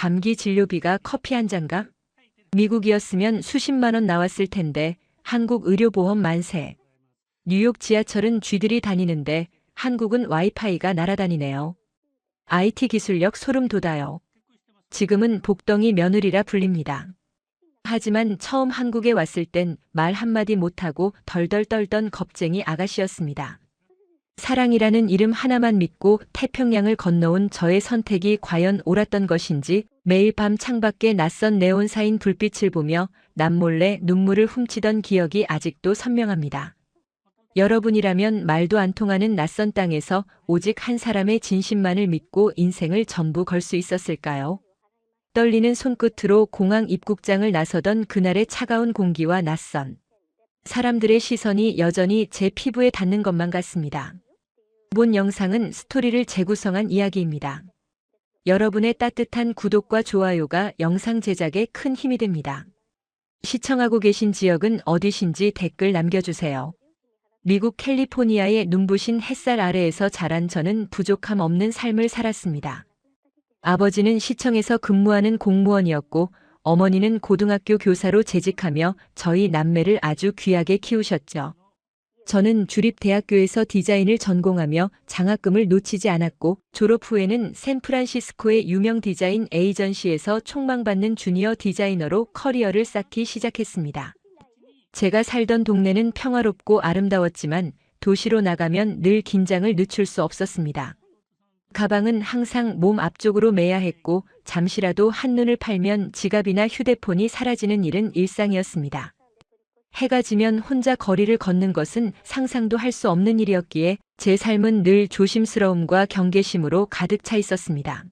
감기 진료비가 커피 한 잔가? 미국이었으면 수십만 원 나왔을 텐데 한국 의료보험 만세. 뉴욕 지하철은 쥐들이 다니는데 한국은 와이파이가 날아다니네요. IT 기술력 소름 돋아요. 지금은 복덩이 며느리라 불립니다. 하지만 처음 한국에 왔을 땐 말 한마디 못하고 덜덜 떨던 겁쟁이 아가씨였습니다. 사랑이라는 이름 하나만 믿고 태평양을 건너온 저의 선택이 과연 옳았던 것인지 매일 밤 창밖에 낯선 네온사인 불빛을 보며 남몰래 눈물을 훔치던 기억이 아직도 선명합니다. 여러분이라면 말도 안 통하는 낯선 땅에서 오직 한 사람의 진심만을 믿고 인생을 전부 걸 수 있었을까요? 떨리는 손끝으로 공항 입국장을 나서던 그날의 차가운 공기와 낯선 사람들의 시선이 여전히 제 피부에 닿는 것만 같습니다. 본 영상은 스토리를 재구성한 이야기입니다. 여러분의 따뜻한 구독과 좋아요가 영상 제작에 큰 힘이 됩니다. 시청하고 계신 지역은 어디신지 댓글 남겨주세요. 미국 캘리포니아의 눈부신 햇살 아래에서 자란 저는 부족함 없는 삶을 살았습니다. 아버지는 시청에서 근무하는 공무원이었고 어머니는 고등학교 교사로 재직하며 저희 남매를 아주 귀하게 키우셨죠. 저는 주립대학교에서 디자인을 전공하며 장학금을 놓치지 않았고 졸업 후에는 샌프란시스코의 유명 디자인 에이전시에서 촉망받는 주니어 디자이너로 커리어를 쌓기 시작했습니다. 제가 살던 동네는 평화롭고 아름다웠지만 도시로 나가면 늘 긴장을 늦출 수 없었습니다. 가방은 항상 몸 앞쪽으로 매야 했고 잠시라도 한눈을 팔면 지갑이나 휴대폰이 사라지는 일은 일상이었습니다. 해가 지면 혼자 거리를 걷는 것은 상상도 할 수 없는 일이었기에 제 삶은 늘 조심스러움과 경계심으로 가득 차 있었습니다.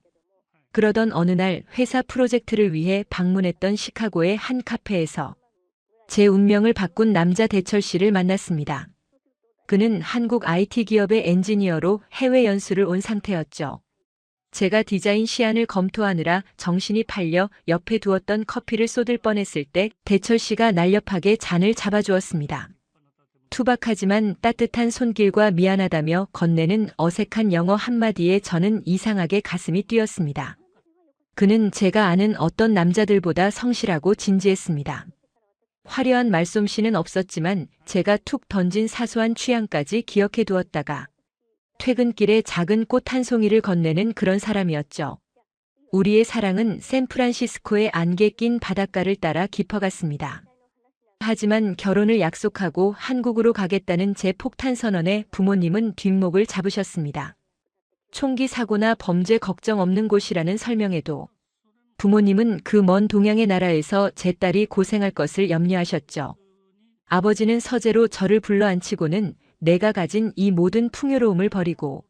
그러던 어느 날 회사 프로젝트를 위해 방문했던 시카고의 한 카페에서 제 운명을 바꾼 남자 대철 씨를 만났습니다. 그는 한국 IT 기업의 엔지니어로 해외 연수를 온 상태였죠. 제가 디자인 시안을 검토하느라 정신이 팔려 옆에 두었던 커피를 쏟을 뻔했을 때 대철 씨가 날렵하게 잔을 잡아주었습니다. 투박하지만 따뜻한 손길과 미안하다며 건네는 어색한 영어 한마디에 저는 이상하게 가슴이 뛰었습니다. 그는 제가 아는 어떤 남자들보다 성실하고 진지했습니다. 화려한 말솜씨는 없었지만 제가 툭 던진 사소한 취향까지 기억해 두었다가 퇴근길에 작은 꽃 한 송이를 건네는 그런 사람이었죠. 우리의 사랑은 샌프란시스코의 안개 낀 바닷가를 따라 깊어갔습니다. 하지만 결혼을 약속하고 한국으로 가겠다는 제 폭탄 선언에 부모님은 뒷목을 잡으셨습니다. 총기 사고나 범죄 걱정 없는 곳이라는 설명에도 부모님은 그 먼 동양의 나라에서 제 딸이 고생할 것을 염려하셨죠. 아버지는 서재로 저를 불러앉히고는 내가 가진 이 모든 풍요로움을 버리고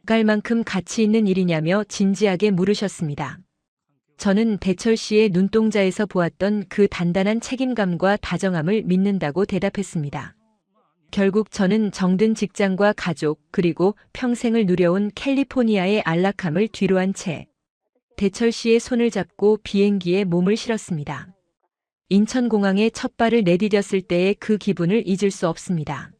갈 만큼 가치 있는 일이냐며 진지하게 물으셨습니다. 저는 대철 씨의 눈동자에서 보았던 그 단단한 책임감과 다정함을 믿는다고 대답했습니다. 결국 저는 정든 직장과 가족 그리고 평생을 누려온 캘리포니아의 안락함을 뒤로한 채 대철 씨의 손을 잡고 비행기에 몸을 실었습니다. 인천공항에 첫 발을 내디뎠을 때의 그 기분을 잊을 수 없습니다.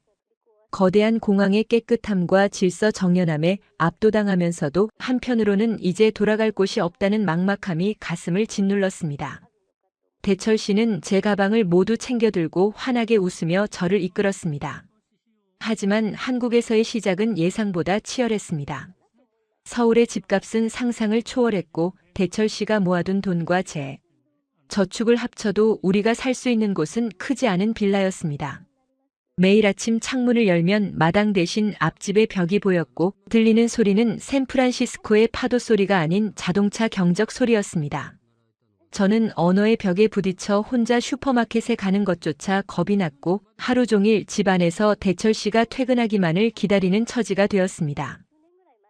거대한 공항의 깨끗함과 질서 정연함에 압도당하면서도 한편으로는 이제 돌아갈 곳이 없다는 막막함이 가슴을 짓눌렀습니다. 대철 씨는 제 가방을 모두 챙겨들고 환하게 웃으며 저를 이끌었습니다. 하지만 한국에서의 시작은 예상보다 치열했습니다. 서울의 집값은 상상을 초월했고 대철 씨가 모아둔 돈과 제 저축을 합쳐도 우리가 살 수 있는 곳은 크지 않은 빌라였습니다. 매일 아침 창문을 열면 마당 대신 앞집의 벽이 보였고 들리는 소리는 샌프란시스코의 파도 소리가 아닌 자동차 경적 소리였습니다. 저는 언어의 벽에 부딪혀 혼자 슈퍼마켓에 가는 것조차 겁이 났고 하루 종일 집 안에서 대철 씨가 퇴근하기만을 기다리는 처지가 되었습니다.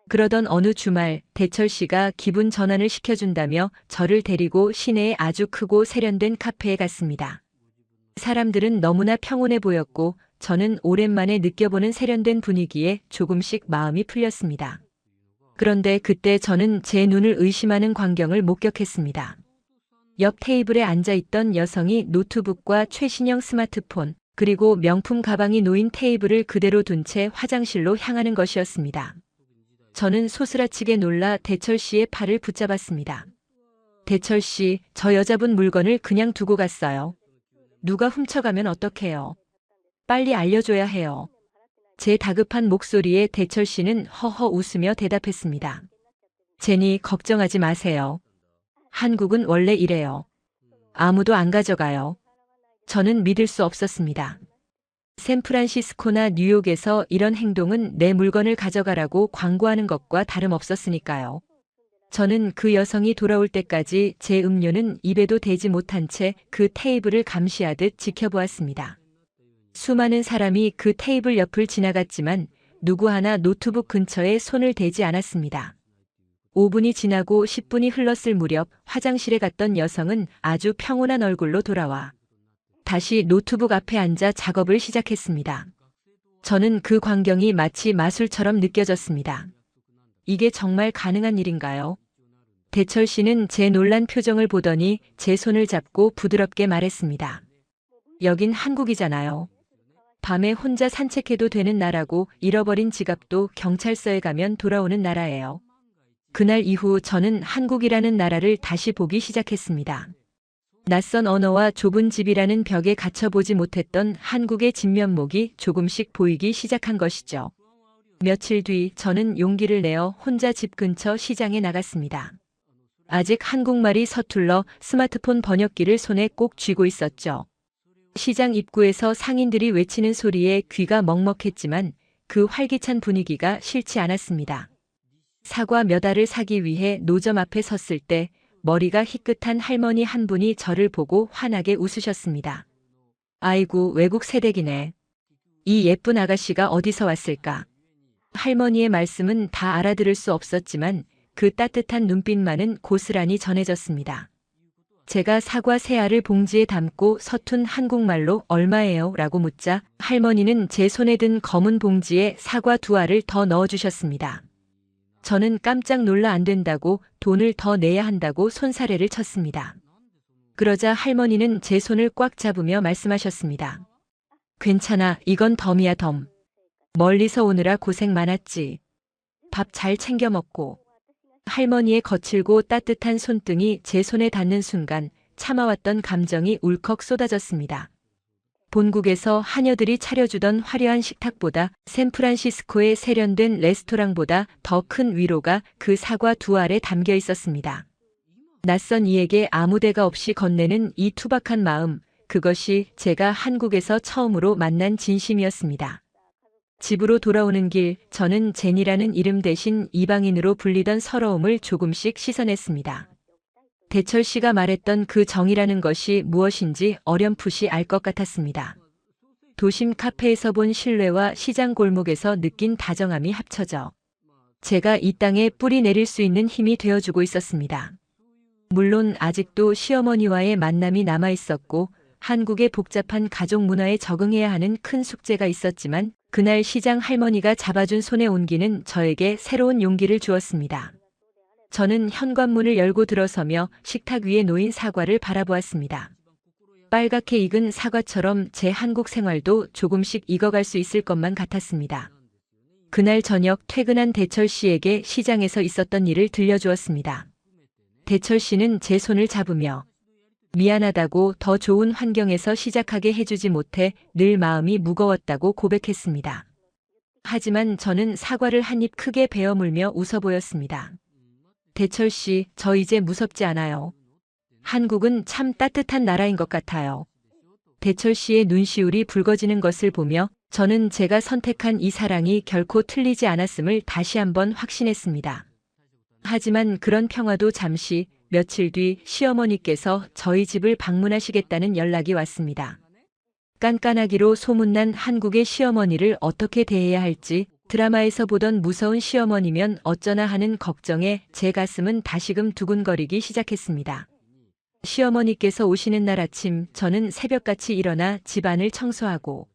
그러던 어느 주말 대철 씨가 기분 전환을 시켜준다며 저를 데리고 시내의 아주 크고 세련된 카페에 갔습니다. 사람들은 너무나 평온해 보였고 저는 오랜만에 느껴보는 세련된 분위기에 조금씩 마음이 풀렸습니다. 그런데 그때 저는 제 눈을 의심하는 광경을 목격했습니다. 옆 테이블에 앉아있던 여성이 노트북과 최신형 스마트폰 그리고 명품 가방이 놓인 테이블을 그대로 둔 채 화장실로 향하는 것이었습니다. 저는 소스라치게 놀라 대철 씨의 팔을 붙잡았습니다. 대철 씨, 저 여자분 물건을 그냥 두고 갔어요. 누가 훔쳐가면 어떡해요? 빨리 알려줘야 해요. 제 다급한 목소리에 대철 씨는 허허 웃으며 대답했습니다. 제니, 걱정하지 마세요. 한국은 원래 이래요. 아무도 안 가져가요. 저는 믿을 수 없었습니다. 샌프란시스코나 뉴욕에서 이런 행동은 내 물건을 가져가라고 광고하는 것과 다름없었으니까요. 저는 그 여성이 돌아올 때까지 제 음료는 입에도 대지 못한 채 그 테이블을 감시하듯 지켜보았습니다. 수많은 사람이 그 테이블 옆을 지나갔지만 누구 하나 노트북 근처에 손을 대지 않았습니다. 5분이 지나고 10분이 흘렀을 무렵 화장실에 갔던 여성은 아주 평온한 얼굴로 돌아와 다시 노트북 앞에 앉아 작업을 시작했습니다. 저는 그 광경이 마치 마술처럼 느껴졌습니다. 이게 정말 가능한 일인가요? 대철 씨는 제 놀란 표정을 보더니 제 손을 잡고 부드럽게 말했습니다. 여긴 한국이잖아요. 밤에 혼자 산책해도 되는 나라고 잃어버린 지갑도 경찰서에 가면 돌아오는 나라예요. 그날 이후 저는 한국이라는 나라를 다시 보기 시작했습니다. 낯선 언어와 좁은 집이라는 벽에 갇혀보지 못했던 한국의 진면목이 조금씩 보이기 시작한 것이죠. 며칠 뒤 저는 용기를 내어 혼자 집 근처 시장에 나갔습니다. 아직 한국말이 서툴러 스마트폰 번역기를 손에 꼭 쥐고 있었죠. 시장 입구에서 상인들이 외치는 소리에 귀가 먹먹했지만 그 활기찬 분위기가 싫지 않았습니다. 사과 몇 알을 사기 위해 노점 앞에 섰을 때 머리가 희끗한 할머니 한 분이 저를 보고 환하게 웃으셨습니다. 아이고, 외국 새댁이네. 이 예쁜 아가씨가 어디서 왔을까? 할머니의 말씀은 다 알아들을 수 없었지만 그 따뜻한 눈빛만은 고스란히 전해졌습니다. 제가 사과 3알을 봉지에 담고 서툰 한국말로 얼마예요? 라고 묻자 할머니는 제 손에 든 검은 봉지에 사과 2알을 더 넣어주셨습니다. 저는 깜짝 놀라 안 된다고 돈을 더 내야 한다고 손사래를 쳤습니다. 그러자 할머니는 제 손을 꽉 잡으며 말씀하셨습니다. 괜찮아, 이건 덤이야 덤. 멀리서 오느라 고생 많았지. 밥 잘 챙겨 먹고. 할머니의 거칠고 따뜻한 손등이 제 손에 닿는 순간 참아왔던 감정이 울컥 쏟아졌습니다. 본국에서 하녀들이 차려주던 화려한 식탁보다 샌프란시스코의 세련된 레스토랑보다 더 큰 위로가 그 사과 2알에 담겨 있었습니다. 낯선 이에게 아무 데가 없이 건네는 이 투박한 마음, 그것이 제가 한국에서 처음으로 만난 진심이었습니다. 집으로 돌아오는 길, 저는 제니라는 이름 대신 이방인으로 불리던 서러움을 조금씩 씻어냈습니다. 대철 씨가 말했던 그 정이라는 것이 무엇인지 어렴풋이 알 것 같았습니다. 도심 카페에서 본 신뢰와 시장 골목에서 느낀 다정함이 합쳐져 제가 이 땅에 뿌리 내릴 수 있는 힘이 되어주고 있었습니다. 물론 아직도 시어머니와의 만남이 남아 있었고 한국의 복잡한 가족 문화에 적응해야 하는 큰 숙제가 있었지만 그날 시장 할머니가 잡아준 손의 온기는 저에게 새로운 용기를 주었습니다. 저는 현관문을 열고 들어서며 식탁 위에 놓인 사과를 바라보았습니다. 빨갛게 익은 사과처럼 제 한국 생활도 조금씩 익어갈 수 있을 것만 같았습니다. 그날 저녁 퇴근한 대철 씨에게 시장에서 있었던 일을 들려주었습니다. 대철 씨는 제 손을 잡으며 미안하다고 더 좋은 환경에서 시작하게 해주지 못해 늘 마음이 무거웠다고 고백했습니다. 하지만 저는 사과를 한 입 크게 베어 물며 웃어 보였습니다. 대철 씨, 저 이제 무섭지 않아요. 한국은 참 따뜻한 나라인 것 같아요. 대철 씨의 눈시울이 붉어지는 것을 보며 저는 제가 선택한 이 사랑이 결코 틀리지 않았음을 다시 한번 확신했습니다. 하지만 그런 평화도 잠시, 며칠 뒤 시어머니께서 저희 집을 방문하시겠다는 연락이 왔습니다. 깐깐하기로 소문난 한국의 시어머니를 어떻게 대해야 할지 드라마에서 보던 무서운 시어머니면 어쩌나 하는 걱정에 제 가슴은 다시금 두근거리기 시작했습니다. 시어머니께서 오시는 날 아침 저는 새벽같이 일어나 집안을 청소하고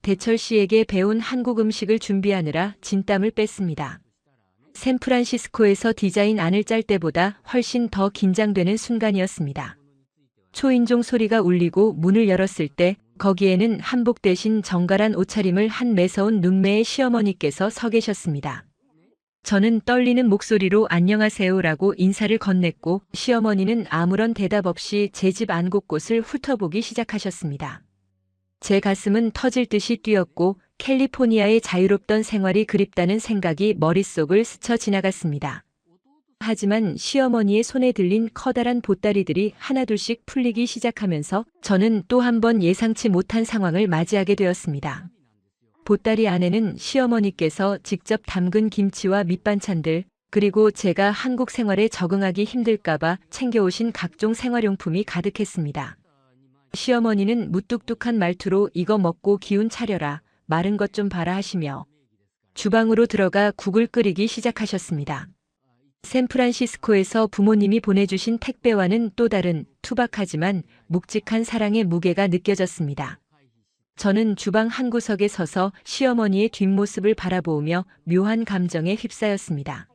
대철 씨에게 배운 한국 음식을 준비하느라 진땀을 뺐습니다. 샌프란시스코에서 디자인 안을 짤 때보다 훨씬 더 긴장되는 순간이었습니다. 초인종 소리가 울리고 문을 열었을 때 거기에는 한복 대신 정갈한 옷차림을 한 매서운 눈매의 시어머니께서 서 계셨습니다. 저는 떨리는 목소리로 안녕하세요라고 인사를 건넸고 시어머니는 아무런 대답 없이 제 집 안 곳곳을 훑어보기 시작하셨습니다. 제 가슴은 터질 듯이 뛰었고 캘리포니아의 자유롭던 생활이 그립다는 생각이 머릿속을 스쳐 지나갔습니다. 하지만 시어머니의 손에 들린 커다란 보따리들이 하나둘씩 풀리기 시작하면서 저는 또 한 번 예상치 못한 상황을 맞이하게 되었습니다. 보따리 안에는 시어머니께서 직접 담근 김치와 밑반찬들, 그리고 제가 한국 생활에 적응하기 힘들까봐 챙겨오신 각종 생활용품이 가득했습니다. 시어머니는 무뚝뚝한 말투로 이거 먹고 기운 차려라, 마른 것 좀 봐라 하시며 주방으로 들어가 국을 끓이기 시작하셨습니다. 샌프란시스코에서 부모님이 보내주신 택배와는 또 다른 투박하지만 묵직한 사랑의 무게가 느껴졌습니다. 저는 주방 한 구석에 서서 시어머니의 뒷모습을 바라보며 묘한 감정에 휩싸였습니다.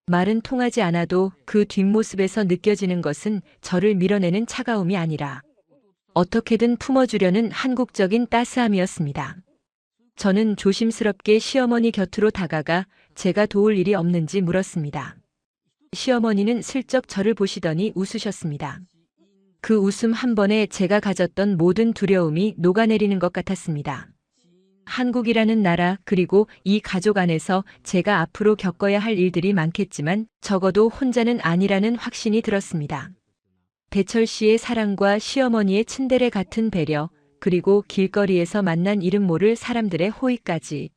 말은 통하지 않아도 그 뒷모습에서 느껴지는 것은 저를 밀어내는 차가움이 아니라 어떻게든 품어주려는 한국적인 따스함이었습니다. 저는 조심스럽게 시어머니 곁으로 다가가 제가 도울 일이 없는지 물었습니다. 시어머니는 슬쩍 저를 보시더니 웃으셨습니다. 그 웃음 한 번에 제가 가졌던 모든 두려움이 녹아내리는 것 같았습니다. 한국이라는 나라 그리고 이 가족 안에서 제가 앞으로 겪어야 할 일들이 많겠지만 적어도 혼자는 아니라는 확신이 들었습니다. 대철 씨의 사랑과 시어머니의 츤데레 같은 배려, 그리고 길거리에서 만난 이름 모를 사람들의 호의까지.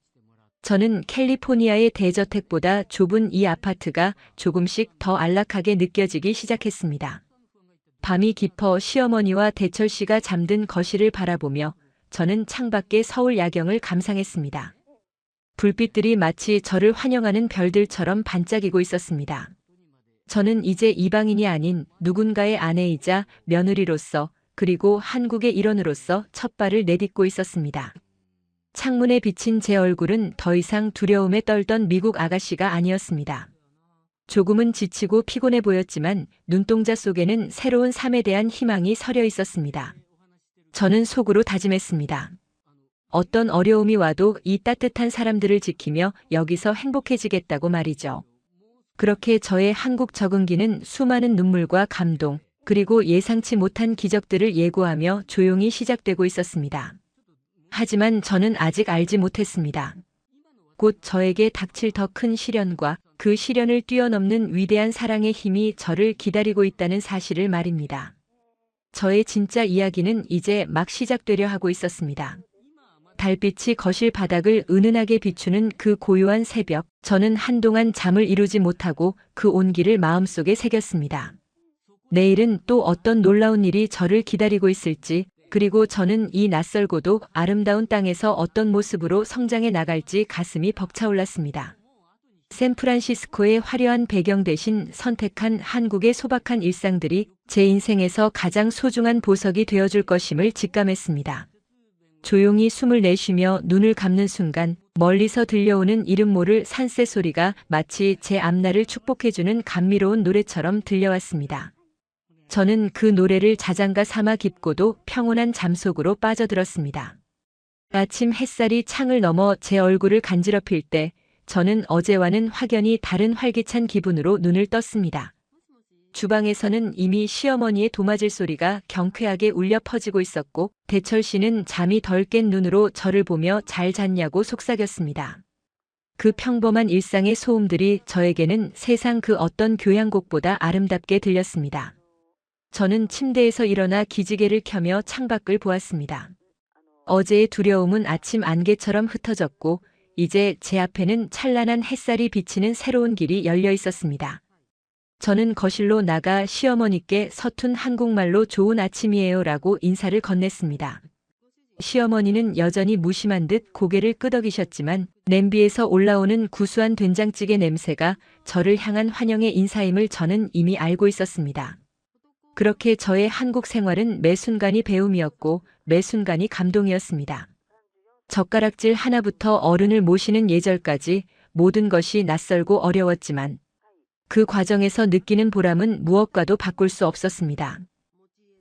저는 캘리포니아의 대저택보다 좁은 이 아파트가 조금씩 더 안락하게 느껴지기 시작했습니다. 밤이 깊어 시어머니와 대철 씨가 잠든 거실을 바라보며 저는 창밖의 서울 야경을 감상했습니다. 불빛들이 마치 저를 환영하는 별들처럼 반짝이고 있었습니다. 저는 이제 이방인이 아닌 누군가의 아내이자 며느리로서 그리고 한국의 일원으로서 첫 발을 내딛고 있었습니다. 창문에 비친 제 얼굴은 더 이상 두려움에 떨던 미국 아가씨가 아니었습니다. 조금은 지치고 피곤해 보였지만 눈동자 속에는 새로운 삶에 대한 희망이 서려 있었습니다. 저는 속으로 다짐했습니다. 어떤 어려움이 와도 이 따뜻한 사람들을 지키며 여기서 행복해지겠다고 말이죠. 그렇게 저의 한국 적응기는 수많은 눈물과 감동, 그리고 예상치 못한 기적들을 예고하며 조용히 시작되고 있었습니다. 하지만 저는 아직 알지 못했습니다. 곧 저에게 닥칠 더 큰 시련과 그 시련을 뛰어넘는 위대한 사랑의 힘이 저를 기다리고 있다는 사실을 말입니다. 저의 진짜 이야기는 이제 막 시작되려 하고 있었습니다. 달빛이 거실 바닥을 은은하게 비추는 그 고요한 새벽, 저는 한동안 잠을 이루지 못하고 그 온기를 마음속에 새겼습니다. 내일은 또 어떤 놀라운 일이 저를 기다리고 있을지, 그리고 저는 이 낯설고도 아름다운 땅에서 어떤 모습으로 성장해 나갈지 가슴이 벅차올랐습니다. 샌프란시스코의 화려한 배경 대신 선택한 한국의 소박한 일상들이 제 인생에서 가장 소중한 보석이 되어줄 것임을 직감했습니다. 조용히 숨을 내쉬며 눈을 감는 순간 멀리서 들려오는 이름 모를 산새 소리가 마치 제 앞날을 축복해주는 감미로운 노래처럼 들려왔습니다. 저는 그 노래를 자장가 삼아 깊고도 평온한 잠속으로 빠져들었습니다. 아침 햇살이 창을 넘어 제 얼굴을 간지럽힐 때 저는 어제와는 확연히 다른 활기찬 기분으로 눈을 떴습니다. 주방에서는 이미 시어머니의 도마질 소리가 경쾌하게 울려 퍼지고 있었고 대철 씨는 잠이 덜 깬 눈으로 저를 보며 잘 잤냐고 속삭였습니다. 그 평범한 일상의 소음들이 저에게는 세상 그 어떤 교향곡보다 아름답게 들렸습니다. 저는 침대에서 일어나 기지개를 켜며 창밖을 보았습니다. 어제의 두려움은 아침 안개처럼 흩어졌고 이제 제 앞에는 찬란한 햇살이 비치는 새로운 길이 열려 있었습니다. 저는 거실로 나가 시어머니께 서툰 한국말로 좋은 아침이에요 라고 인사를 건넸습니다. 시어머니는 여전히 무심한 듯 고개를 끄덕이셨지만 냄비에서 올라오는 구수한 된장찌개 냄새가 저를 향한 환영의 인사임을 저는 이미 알고 있었습니다. 그렇게 저의 한국 생활은 매 순간이 배움이었고 매 순간이 감동이었습니다. 젓가락질 하나부터 어른을 모시는 예절까지 모든 것이 낯설고 어려웠지만 그 과정에서 느끼는 보람은 무엇과도 바꿀 수 없었습니다.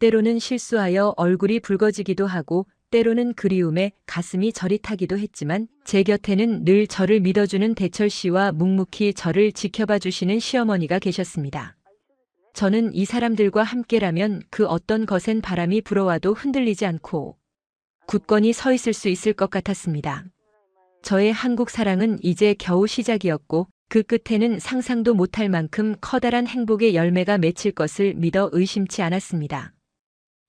때로는 실수하여 얼굴이 붉어지기도 하고 때로는 그리움에 가슴이 저릿하기도 했지만 제 곁에는 늘 저를 믿어주는 대철 씨와 묵묵히 저를 지켜봐 주시는 시어머니가 계셨습니다. 저는 이 사람들과 함께라면 그 어떤 거센 바람이 불어와도 흔들리지 않고 굳건히 서 있을 수 있을 것 같았습니다. 저의 한국 사랑은 이제 겨우 시작이었고 그 끝에는 상상도 못할 만큼 커다란 행복의 열매가 맺힐 것을 믿어 의심치 않았습니다.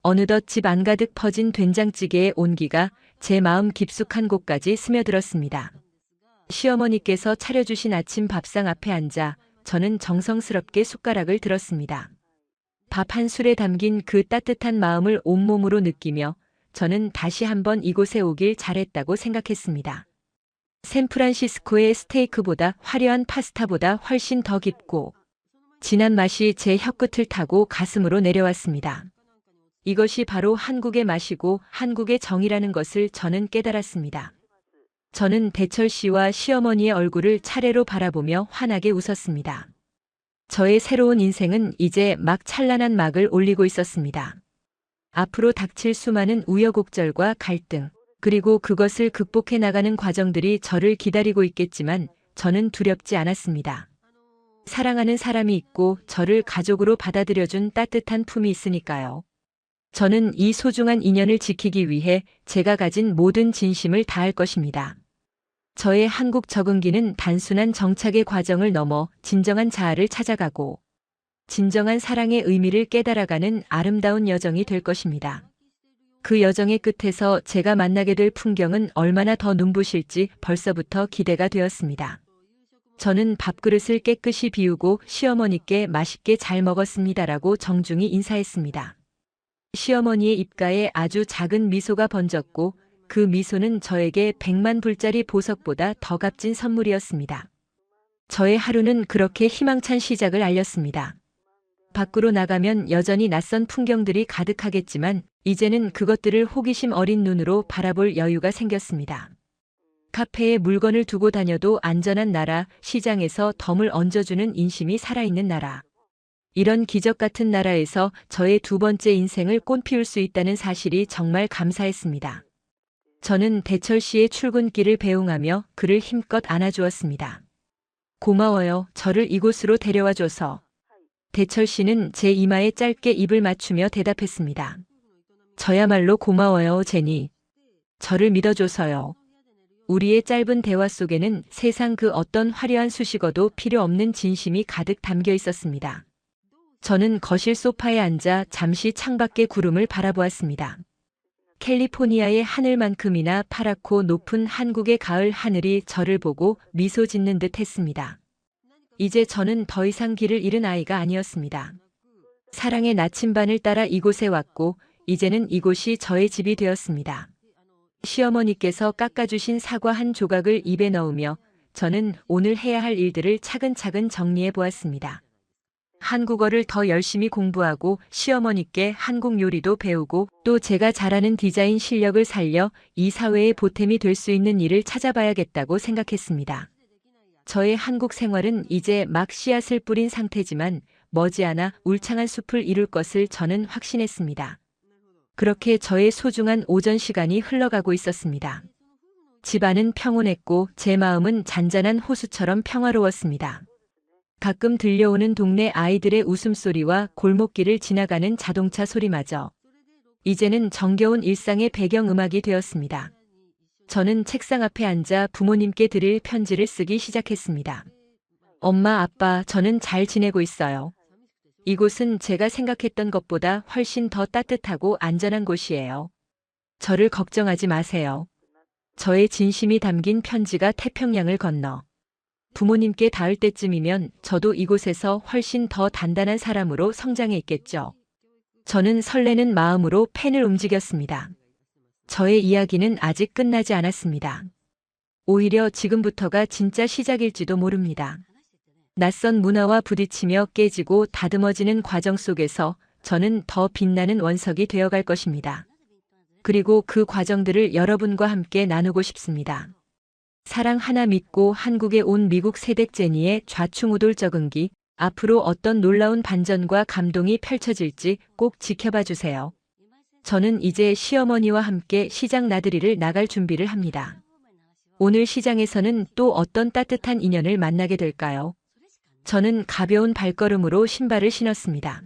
어느덧 집 안가득 퍼진 된장찌개의 온기가 제 마음 깊숙한 곳까지 스며들었습니다. 시어머니께서 차려주신 아침 밥상 앞에 앉아 저는 정성스럽게 숟가락을 들었습니다. 밥 한 술에 담긴 그 따뜻한 마음을 온몸으로 느끼며 저는 다시 한번 이곳에 오길 잘했다고 생각했습니다. 샌프란시스코의 스테이크보다 화려한 파스타보다 훨씬 더 깊고 진한 맛이 제 혀끝을 타고 가슴으로 내려왔습니다. 이것이 바로 한국의 맛이고 한국의 정이라는 것을 저는 깨달았습니다. 저는 대철 씨와 시어머니의 얼굴을 차례로 바라보며 환하게 웃었습니다. 저의 새로운 인생은 이제 막 찬란한 막을 올리고 있었습니다. 앞으로 닥칠 수많은 우여곡절과 갈등, 그리고 그것을 극복해 나가는 과정들이 저를 기다리고 있겠지만 저는 두렵지 않았습니다. 사랑하는 사람이 있고 저를 가족으로 받아들여준 따뜻한 품이 있으니까요. 저는 이 소중한 인연을 지키기 위해 제가 가진 모든 진심을 다할 것입니다. 저의 한국 적응기는 단순한 정착의 과정을 넘어 진정한 자아를 찾아가고 진정한 사랑의 의미를 깨달아가는 아름다운 여정이 될 것입니다. 그 여정의 끝에서 제가 만나게 될 풍경은 얼마나 더 눈부실지 벌써부터 기대가 되었습니다. 저는 밥그릇을 깨끗이 비우고 시어머니께 맛있게 잘 먹었습니다라고 정중히 인사했습니다. 시어머니의 입가에 아주 작은 미소가 번졌고 그 미소는 저에게 100만 불짜리 보석보다 더 값진 선물이었습니다. 저의 하루는 그렇게 희망찬 시작을 알렸습니다. 밖으로 나가면 여전히 낯선 풍경들이 가득하겠지만 이제는 그것들을 호기심 어린 눈으로 바라볼 여유가 생겼습니다. 카페에 물건을 두고 다녀도 안전한 나라, 시장에서 덤을 얹어주는 인심이 살아있는 나라. 이런 기적 같은 나라에서 저의 두 번째 인생을 꽃피울 수 있다는 사실이 정말 감사했습니다. 저는 대철 씨의 출근길을 배웅하며 그를 힘껏 안아주었습니다. 고마워요. 저를 이곳으로 데려와줘서. 대철 씨는 제 이마에 짧게 입을 맞추며 대답했습니다. 저야말로 고마워요, 제니. 저를 믿어줘서요. 우리의 짧은 대화 속에는 세상 그 어떤 화려한 수식어도 필요 없는 진심이 가득 담겨 있었습니다. 저는 거실 소파에 앉아 잠시 창밖의 구름을 바라보았습니다. 캘리포니아의 하늘만큼이나 파랗고 높은 한국의 가을 하늘이 저를 보고 미소 짓는 듯 했습니다. 이제 저는 더 이상 길을 잃은 아이가 아니었습니다. 사랑의 나침반을 따라 이곳에 왔고 이제는 이곳이 저의 집이 되었습니다. 시어머니께서 깎아주신 사과 한 조각을 입에 넣으며 저는 오늘 해야 할 일들을 차근차근 정리해 보았습니다. 한국어를 더 열심히 공부하고 시어머니께 한국 요리도 배우고 또 제가 잘하는 디자인 실력을 살려 이 사회의 보탬이 될 수 있는 일을 찾아봐야겠다고 생각했습니다. 저의 한국 생활은 이제 막 씨앗을 뿌린 상태지만 머지않아 울창한 숲을 이룰 것을 저는 확신했습니다. 그렇게 저의 소중한 오전 시간이 흘러가고 있었습니다. 집안은 평온했고 제 마음은 잔잔한 호수처럼 평화로웠습니다. 가끔 들려오는 동네 아이들의 웃음소리와 골목길을 지나가는 자동차 소리마저 이제는 정겨운 일상의 배경음악이 되었습니다. 저는 책상 앞에 앉아 부모님께 드릴 편지를 쓰기 시작했습니다. 엄마, 아빠, 저는 잘 지내고 있어요. 이곳은 제가 생각했던 것보다 훨씬 더 따뜻하고 안전한 곳이에요. 저를 걱정하지 마세요. 저의 진심이 담긴 편지가 태평양을 건너 부모님께 닿을 때쯤이면 저도 이곳에서 훨씬 더 단단한 사람으로 성장해 있겠죠. 저는 설레는 마음으로 펜을 움직였습니다. 저의 이야기는 아직 끝나지 않았습니다. 오히려 지금부터가 진짜 시작일지도 모릅니다. 낯선 문화와 부딪히며 깨지고 다듬어지는 과정 속에서 저는 더 빛나는 원석이 되어갈 것입니다. 그리고 그 과정들을 여러분과 함께 나누고 싶습니다. 사랑 하나 믿고 한국에 온 미국 세댁 제니의 좌충우돌 적응기, 앞으로 어떤 놀라운 반전과 감동이 펼쳐질지 꼭 지켜봐 주세요. 저는 이제 시어머니와 함께 시장 나들이를 나갈 준비를 합니다. 오늘 시장에서는 또 어떤 따뜻한 인연을 만나게 될까요? 저는 가벼운 발걸음으로 신발을 신었습니다.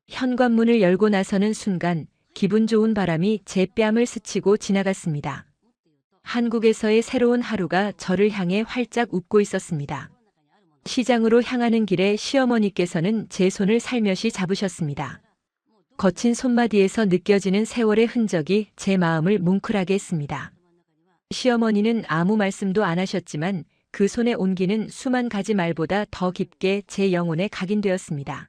현관문을 열고 나서는 순간 기분 좋은 바람이 제 뺨을 스치고 지나갔습니다. 한국에서의 새로운 하루가 저를 향해 활짝 웃고 있었습니다. 시장으로 향하는 길에 시어머니께서는 제 손을 살며시 잡으셨습니다. 거친 손마디에서 느껴지는 세월의 흔적이 제 마음을 뭉클하게 했습니다. 시어머니는 아무 말씀도 안 하셨지만 그 손의 온기는 수만 가지 말보다 더 깊게 제 영혼에 각인되었습니다.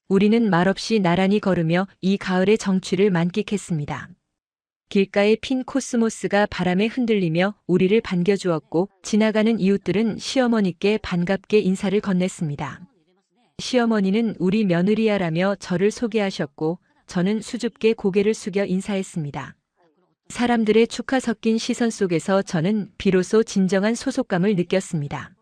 우리는 말없이 나란히 걸으며 이 가을의 정취를 만끽했습니다. 길가에 핀 코스모스가 바람에 흔들리며 우리를 반겨주었고 지나가는 이웃들은 시어머니께 반갑게 인사를 건넸습니다. 시어머니는 우리 며느리야라며 저를 소개하셨고 저는 수줍게 고개를 숙여 인사했습니다. 사람들의 축하 섞인 시선 속에서 저는 비로소 진정한 소속감을 느꼈습니다.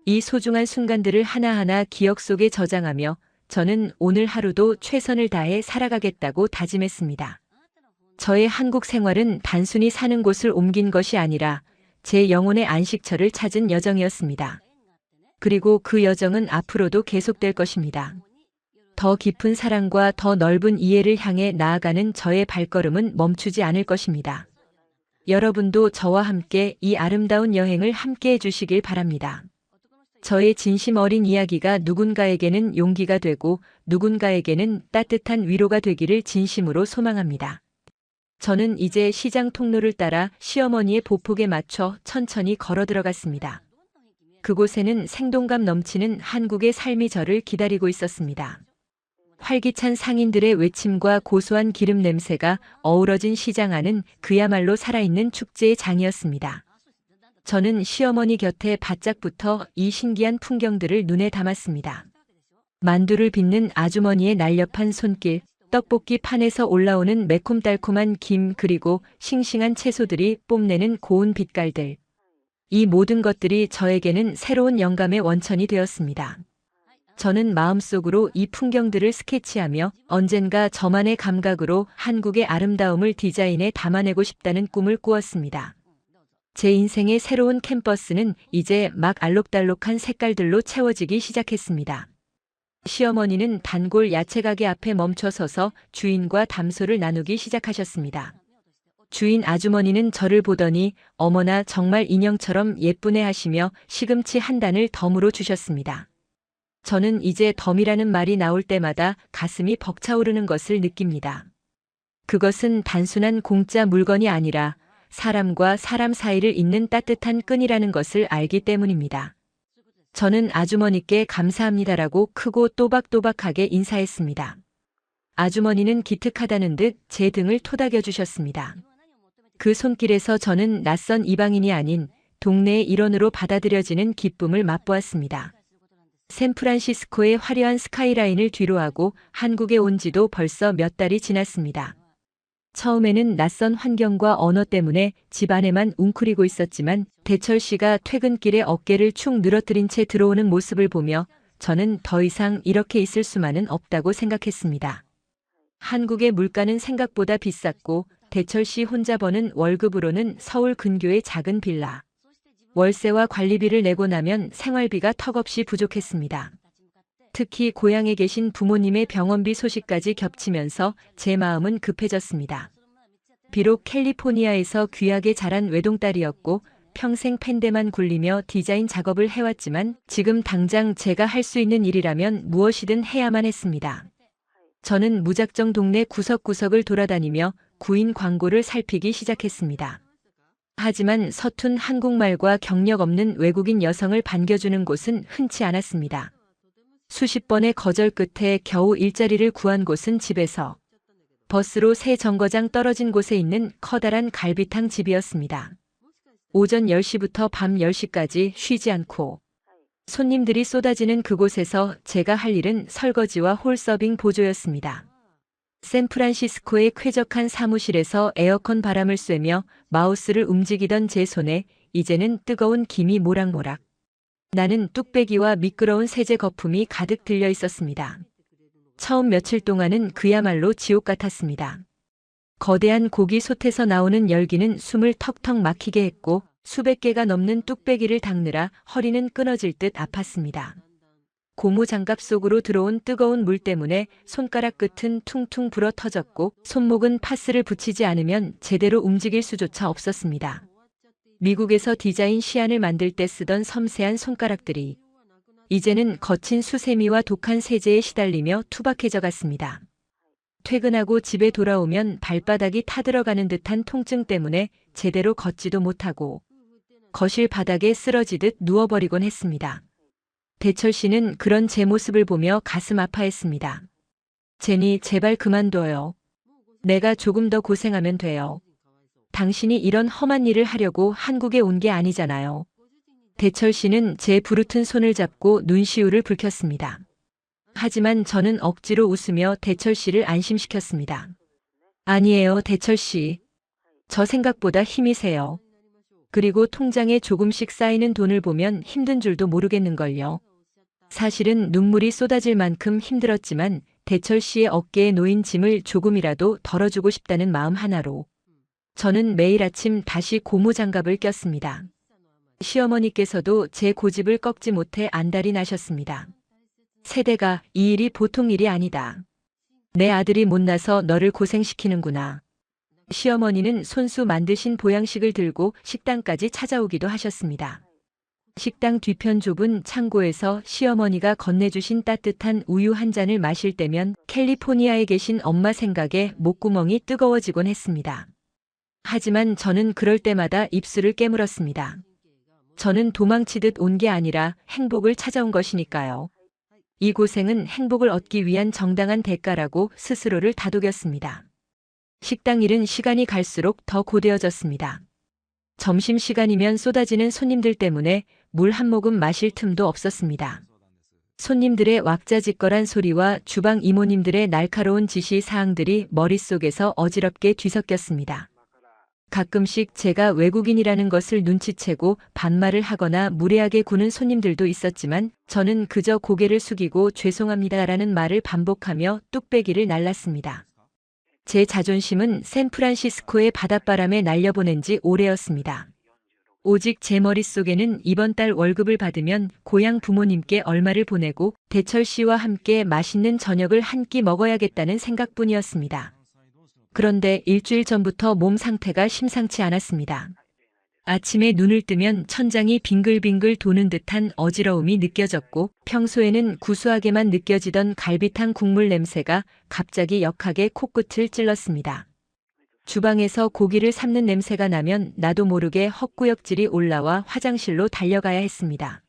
이 소중한 순간들을 하나하나 기억 속에 저장하며 저는 오늘 하루도 최선을 다해 살아가겠다고 다짐했습니다. 저의 한국 생활은 단순히 사는 곳을 옮긴 것이 아니라 제 영혼의 안식처를 찾은 여정이었습니다. 그리고 그 여정은 앞으로도 계속될 것입니다. 더 깊은 사랑과 더 넓은 이해를 향해 나아가는 저의 발걸음은 멈추지 않을 것입니다. 여러분도 저와 함께 이 아름다운 여행을 함께 해주시길 바랍니다. 저의 진심 어린 이야기가 누군가에게는 용기가 되고 누군가에게는 따뜻한 위로가 되기를 진심으로 소망합니다. 저는 이제 시장 통로를 따라 시어머니의 보폭에 맞춰 천천히 걸어 들어갔습니다. 그곳에는 생동감 넘치는 한국의 삶이 저를 기다리고 있었습니다. 활기찬 상인들의 외침과 고소한 기름 냄새가 어우러진 시장 안은 그야말로 살아있는 축제의 장이었습니다. 저는 시어머니 곁에 바짝 붙어 이 신기한 풍경들을 눈에 담았습니다. 만두를 빚는 아주머니의 날렵한 손길, 떡볶이 판에서 올라오는 매콤달콤한 김 그리고 싱싱한 채소들이 뽐내는 고운 빛깔들. 이 모든 것들이 저에게는 새로운 영감의 원천이 되었습니다. 저는 마음속으로 이 풍경들을 스케치하며 언젠가 저만의 감각으로 한국의 아름다움을 디자인에 담아내고 싶다는 꿈을 꾸었습니다. 제 인생의 새로운 캠퍼스는 이제 막 알록달록한 색깔들로 채워지기 시작했습니다. 시어머니는 단골 야채 가게 앞에 멈춰서서 주인과 담소를 나누기 시작하셨습니다. 주인 아주머니는 저를 보더니 어머나 정말 인형처럼 예쁘네 하시며 시금치 한 단을 덤으로 주셨습니다. 저는 이제 덤이라는 말이 나올 때마다 가슴이 벅차오르는 것을 느낍니다. 그것은 단순한 공짜 물건이 아니라 사람과 사람 사이를 잇는 따뜻한 끈이라는 것을 알기 때문입니다. 저는 아주머니께 감사합니다라고 크고 또박또박하게 인사했습니다. 아주머니는 기특하다는 듯 제 등을 토닥여 주셨습니다. 그 손길에서 저는 낯선 이방인이 아닌 동네의 일원으로 받아들여지는 기쁨을 맛보았습니다. 샌프란시스코의 화려한 스카이라인을 뒤로하고 한국에 온 지도 벌써 몇 달이 지났습니다. 처음에는 낯선 환경과 언어 때문에 집 안에만 웅크리고 있었지만 대철 씨가 퇴근길에 어깨를 축 늘어뜨린 채 들어오는 모습을 보며 저는 더 이상 이렇게 있을 수만은 없다고 생각했습니다. 한국의 물가는 생각보다 비쌌고 대철 씨 혼자 버는 월급으로는 서울 근교의 작은 빌라. 월세와 관리비를 내고 나면 생활비가 턱없이 부족했습니다. 특히 고향에 계신 부모님의 병원비 소식까지 겹치면서 제 마음은 급해졌습니다. 비록 캘리포니아에서 귀하게 자란 외동딸이었고 평생 펜대만 굴리며 디자인 작업을 해왔지만 지금 당장 제가 할 수 있는 일이라면 무엇이든 해야만 했습니다. 저는 무작정 동네 구석구석을 돌아다니며 구인 광고를 살피기 시작했습니다. 하지만 서툰 한국말과 경력 없는 외국인 여성을 반겨주는 곳은 흔치 않았습니다. 수십 번의 거절 끝에 겨우 일자리를 구한 곳은 집에서 버스로 새 정거장 떨어진 곳에 있는 커다란 갈비탕 집이었습니다. 오전 10시부터 밤 10시까지 쉬지 않고 손님들이 쏟아지는 그곳에서 제가 할 일은 설거지와 홀서빙 보조였습니다. 샌프란시스코의 쾌적한 사무실에서 에어컨 바람을 쐬며 마우스를 움직이던 제 손에 이제는 뜨거운 김이 모락모락. 나는 뚝배기와 미끄러운 세제 거품이 가득 들려 있었습니다. 처음 며칠 동안은 그야말로 지옥 같았습니다. 거대한 고기 솥에서 나오는 열기는 숨을 턱턱 막히게 했고 수백 개가 넘는 뚝배기를 닦느라 허리는 끊어질 듯 아팠습니다. 고무 장갑 속으로 들어온 뜨거운 물 때문에 손가락 끝은 퉁퉁 불어 터졌고 손목은 파스를 붙이지 않으면 제대로 움직일 수조차 없었습니다. 미국에서 디자인 시안을 만들 때 쓰던 섬세한 손가락들이 이제는 거친 수세미와 독한 세제에 시달리며 투박해져 갔습니다. 퇴근하고 집에 돌아오면 발바닥이 타들어가는 듯한 통증 때문에 제대로 걷지도 못하고 거실 바닥에 쓰러지듯 누워버리곤 했습니다. 대철 씨는 그런 제 모습을 보며 가슴 아파했습니다. 제니, 제발 그만둬요. 내가 조금 더 고생하면 돼요. 당신이 이런 험한 일을 하려고 한국에 온 게 아니잖아요. 대철 씨는 제 부르튼 손을 잡고 눈시울을 붉혔습니다. 하지만 저는 억지로 웃으며 대철 씨를 안심시켰습니다. 아니에요, 대철 씨. 저 생각보다 힘이 세요. 그리고 통장에 조금씩 쌓이는 돈을 보면 힘든 줄도 모르겠는걸요. 사실은 눈물이 쏟아질 만큼 힘들었지만 대철 씨의 어깨에 놓인 짐을 조금이라도 덜어주고 싶다는 마음 하나로 저는 매일 아침 다시 고무장갑을 꼈습니다. 시어머니께서도 제 고집을 꺾지 못해 안달이 나셨습니다. 세대가 이 일이 보통 일이 아니다. 내 아들이 못나서 너를 고생시키는구나. 시어머니는 손수 만드신 보양식을 들고 식당까지 찾아오기도 하셨습니다. 식당 뒤편 좁은 창고에서 시어머니가 건네주신 따뜻한 우유 한 잔을 마실 때면 캘리포니아에 계신 엄마 생각에 목구멍이 뜨거워지곤 했습니다. 하지만 저는 그럴 때마다 입술을 깨물었습니다. 저는 도망치듯 온 게 아니라 행복을 찾아온 것이니까요. 이 고생은 행복을 얻기 위한 정당한 대가라고 스스로를 다독였습니다. 식당 일은 시간이 갈수록 더 고되어졌습니다. 점심시간이면 쏟아지는 손님들 때문에 물 한 모금 마실 틈도 없었습니다. 손님들의 왁자지껄한 소리와 주방 이모님들의 날카로운 지시 사항들이 머릿속에서 어지럽게 뒤섞였습니다. 가끔씩 제가 외국인이라는 것을 눈치채고 반말을 하거나 무례하게 구는 손님들도 있었지만 저는 그저 고개를 숙이고 죄송합니다라는 말을 반복하며 뚝배기를 날랐습니다. 제 자존심은 샌프란시스코의 바닷바람에 날려보낸 지 오래였습니다. 오직 제 머릿속에는 이번 달 월급을 받으면 고향 부모님께 얼마를 보내고 대철 씨와 함께 맛있는 저녁을 한 끼 먹어야겠다는 생각뿐이었습니다. 그런데 일주일 전부터 몸 상태가 심상치 않았습니다. 아침에 눈을 뜨면 천장이 빙글빙글 도는 듯한 어지러움이 느껴졌고 평소에는 구수하게만 느껴지던 갈비탕 국물 냄새가 갑자기 역하게 코끝을 찔렀습니다. 주방에서 고기를 삶는 냄새가 나면 나도 모르게 헛구역질이 올라와 화장실로 달려가야 했습니다.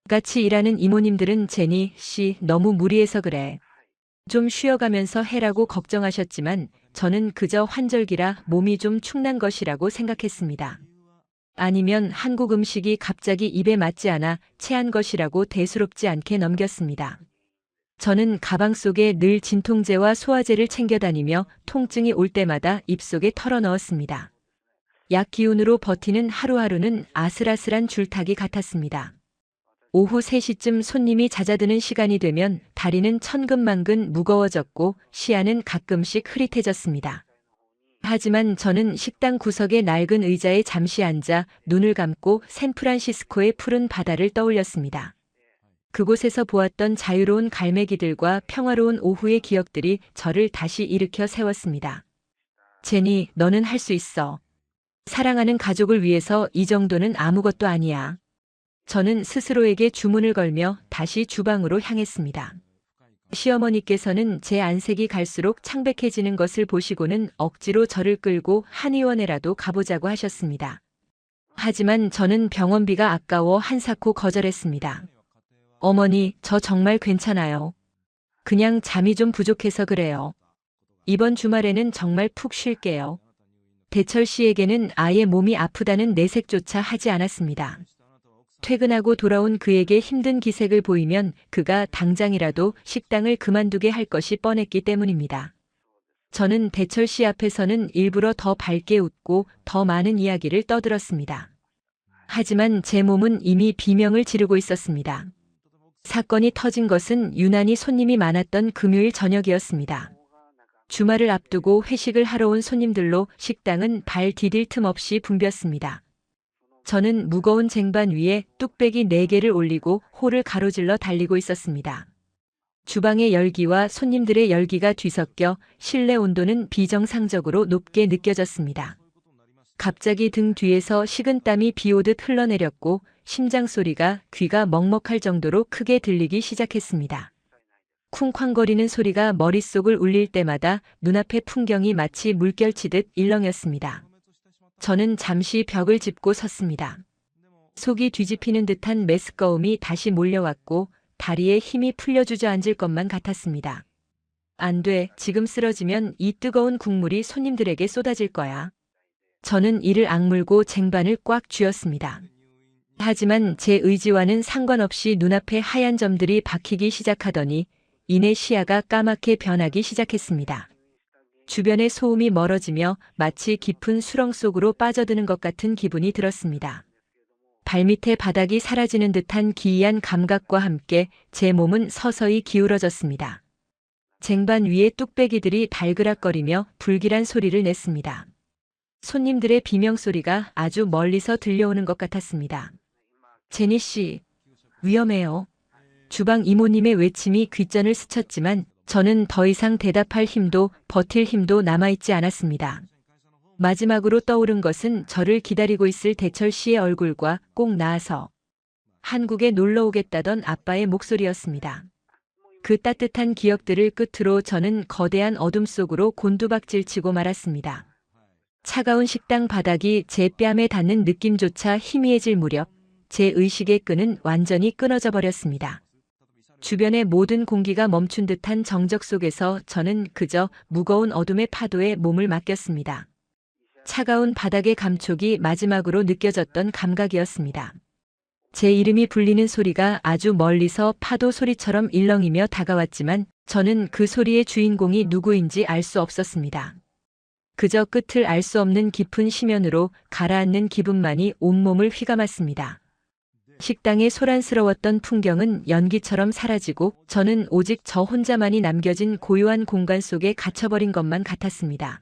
같이 일하는 이모님들은 제니 씨 너무 무리해서 그래. 좀 쉬어가면서 해라고 걱정하셨지만 저는 그저 환절기라 몸이 좀 축난 것이라고 생각했습니다. 아니면 한국 음식이 갑자기 입에 맞지 않아 체한 것이라고 대수롭지 않게 넘겼습니다. 저는 가방 속에 늘 진통제와 소화제를 챙겨 다니며 통증이 올 때마다 입속에 털어넣었습니다. 약 기운으로 버티는 하루하루는 아슬아슬한 줄타기 같았습니다. 오후 3시쯤 손님이 잦아드는 시간이 되면 다리는 천근만근 무거워졌고 시야는 가끔씩 흐릿해졌습니다. 하지만 저는 식당 구석의 낡은 의자에 잠시 앉아 눈을 감고 샌프란시스코의 푸른 바다를 떠올렸습니다. 그곳에서 보았던 자유로운 갈매기들과 평화로운 오후의 기억들이 저를 다시 일으켜 세웠습니다. 제니, 너는 할 수 있어. 사랑하는 가족을 위해서 이 정도는 아무것도 아니야. 저는 스스로에게 주문을 걸며 다시 주방으로 향했습니다. 시어머니께서는 제 안색이 갈수록 창백해지는 것을 보시고는 억지로 저를 끌고 한의원에라도 가보자고 하셨습니다. 하지만 저는 병원비가 아까워 한사코 거절했습니다. 어머니, 저 정말 괜찮아요. 그냥 잠이 좀 부족해서 그래요. 이번 주말에는 정말 푹 쉴게요. 대철 씨에게는 아예 몸이 아프다는 내색조차 하지 않았습니다. 퇴근하고 돌아온 그에게 힘든 기색을 보이면 그가 당장이라도 식당을 그만두게 할 것이 뻔했기 때문입니다. 저는 대철 씨 앞에서는 일부러 더 밝게 웃고 더 많은 이야기를 떠들었습니다. 하지만 제 몸은 이미 비명을 지르고 있었습니다. 사건이 터진 것은 유난히 손님이 많았던 금요일 저녁이었습니다. 주말을 앞두고 회식을 하러 온 손님들로 식당은 발 디딜 틈 없이 붐볐습니다. 저는 무거운 쟁반 위에 뚝배기 4개를 올리고 홀을 가로질러 달리고 있었습니다. 주방의 열기와 손님들의 열기가 뒤섞여 실내 온도는 비정상적으로 높게 느껴졌습니다. 갑자기 등 뒤에서 식은땀이 비오듯 흘러내렸고 심장 소리가 귀가 먹먹할 정도로 크게 들리기 시작했습니다. 쿵쾅거리는 소리가 머릿속을 울릴 때마다 눈앞의 풍경이 마치 물결치듯 일렁였습니다. 저는 잠시 벽을 짚고 섰습니다. 속이 뒤집히는 듯한 메스꺼움이 다시 몰려왔고 다리에 힘이 풀려 주저앉을 것만 같았습니다. 안 돼, 지금 쓰러지면 이 뜨거운 국물이 손님들에게 쏟아질 거야. 저는 이를 악물고 쟁반을 꽉 쥐었습니다. 하지만 제 의지와는 상관없이 눈앞에 하얀 점들이 박히기 시작하더니 이내 시야가 까맣게 변하기 시작했습니다. 주변의 소음이 멀어지며 마치 깊은 수렁 속으로 빠져드는 것 같은 기분이 들었습니다. 발밑의 바닥이 사라지는 듯한 기이한 감각과 함께 제 몸은 서서히 기울어졌습니다. 쟁반 위의 뚝배기들이 달그락거리며 불길한 소리를 냈습니다. 손님들의 비명소리가 아주 멀리서 들려오는 것 같았습니다. 제니 씨, 위험해요. 주방 이모님의 외침이 귓전을 스쳤지만 저는 더 이상 대답할 힘도 버틸 힘도 남아있지 않았습니다. 마지막으로 떠오른 것은 저를 기다리고 있을 대철 씨의 얼굴과 꼭 나아서 한국에 놀러 오겠다던 아빠의 목소리였습니다. 그 따뜻한 기억들을 끝으로 저는 거대한 어둠 속으로 곤두박질치고 말았습니다. 차가운 식당 바닥이 제 뺨에 닿는 느낌조차 희미해질 무렵 제 의식의 끈은 완전히 끊어져 버렸습니다. 주변의 모든 공기가 멈춘 듯한 정적 속에서 저는 그저 무거운 어둠의 파도에 몸을 맡겼습니다. 차가운 바닥의 감촉이 마지막으로 느껴졌던 감각이었습니다. 제 이름이 불리는 소리가 아주 멀리서 파도 소리처럼 일렁이며 다가왔지만 저는 그 소리의 주인공이 누구인지 알 수 없었습니다. 그저 끝을 알 수 없는 깊은 심연으로 가라앉는 기분만이 온몸을 휘감았습니다. 식당의 소란스러웠던 풍경은 연기처럼 사라지고 저는 오직 저 혼자만이 남겨진 고요한 공간 속에 갇혀버린 것만 같았습니다.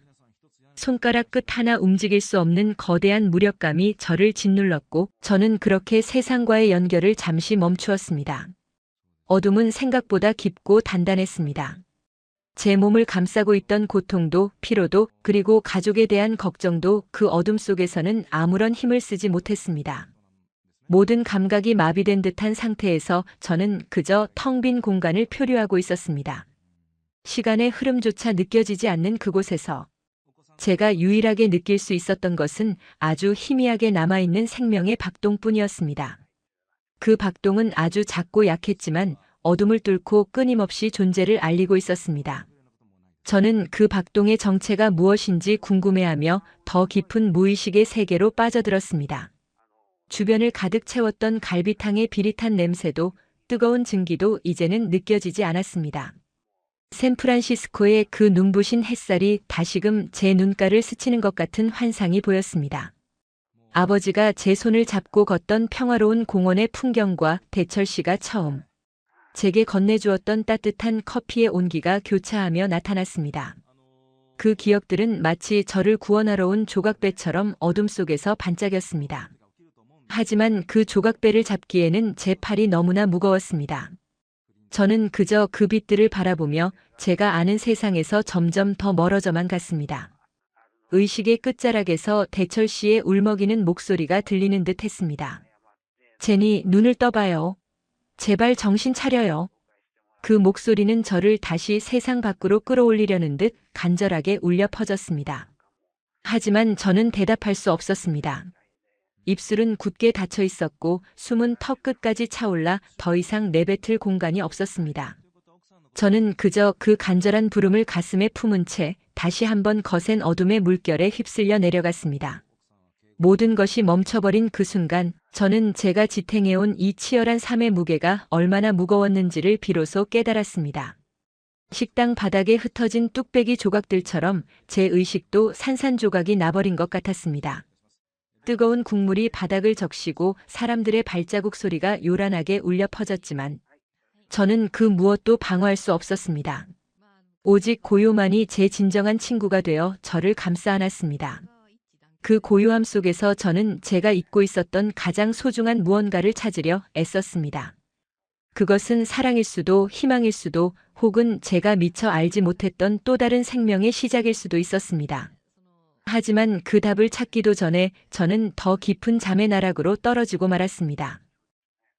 손가락 끝 하나 움직일 수 없는 거대한 무력감이 저를 짓눌렀고 저는 그렇게 세상과의 연결을 잠시 멈추었습니다. 어둠은 생각보다 깊고 단단했습니다. 제 몸을 감싸고 있던 고통도 피로도 그리고 가족에 대한 걱정도 그 어둠 속에서는 아무런 힘을 쓰지 못했습니다. 모든 감각이 마비된 듯한 상태에서 저는 그저 텅 빈 공간을 표류하고 있었습니다. 시간의 흐름조차 느껴지지 않는 그곳에서 제가 유일하게 느낄 수 있었던 것은 아주 희미하게 남아있는 생명의 박동뿐이었습니다. 그 박동은 아주 작고 약했지만 어둠을 뚫고 끊임없이 존재를 알리고 있었습니다. 저는 그 박동의 정체가 무엇인지 궁금해하며 더 깊은 무의식의 세계로 빠져들었습니다. 주변을 가득 채웠던 갈비탕의 비릿한 냄새도 뜨거운 증기도 이제는 느껴지지 않았습니다. 샌프란시스코의 그 눈부신 햇살이 다시금 제 눈가를 스치는 것 같은 환상이 보였습니다. 아버지가 제 손을 잡고 걷던 평화로운 공원의 풍경과 대철 씨가 처음 제게 건네주었던 따뜻한 커피의 온기가 교차하며 나타났습니다. 그 기억들은 마치 저를 구원하러 온 조각배처럼 어둠 속에서 반짝였습니다. 하지만 그 조각배를 잡기에는 제 팔이 너무나 무거웠습니다. 저는 그저 그 빛들을 바라보며 제가 아는 세상에서 점점 더 멀어져만 갔습니다. 의식의 끝자락에서 대철 씨의 울먹이는 목소리가 들리는 듯 했습니다. 제니, 눈을 떠봐요. 제발 정신 차려요. 그 목소리는 저를 다시 세상 밖으로 끌어올리려는 듯 간절하게 울려 퍼졌습니다. 하지만 저는 대답할 수 없었습니다. 입술은 굳게 닫혀 있었고 숨은 턱 끝까지 차올라 더 이상 내뱉을 공간이 없었습니다. 저는 그저 그 간절한 부름을 가슴에 품은 채 다시 한번 거센 어둠의 물결에 휩쓸려 내려갔습니다. 모든 것이 멈춰버린 그 순간 저는 제가 지탱해온 이 치열한 삶의 무게가 얼마나 무거웠는지를 비로소 깨달았습니다. 식당 바닥에 흩어진 뚝배기 조각들처럼 제 의식도 산산조각이 나버린 것 같았습니다. 뜨거운 국물이 바닥을 적시고 사람들의 발자국 소리가 요란하게 울려 퍼졌지만 저는 그 무엇도 방어할 수 없었습니다. 오직 고요만이 제 진정한 친구가 되어 저를 감싸 안았습니다. 그 고요함 속에서 저는 제가 잊고 있었던 가장 소중한 무언가를 찾으려 애썼습니다. 그것은 사랑일 수도 희망일 수도 혹은 제가 미처 알지 못했던 또 다른 생명의 시작일 수도 있었습니다. 하지만 그 답을 찾기도 전에 저는 더 깊은 잠의 나락으로 떨어지고 말았습니다.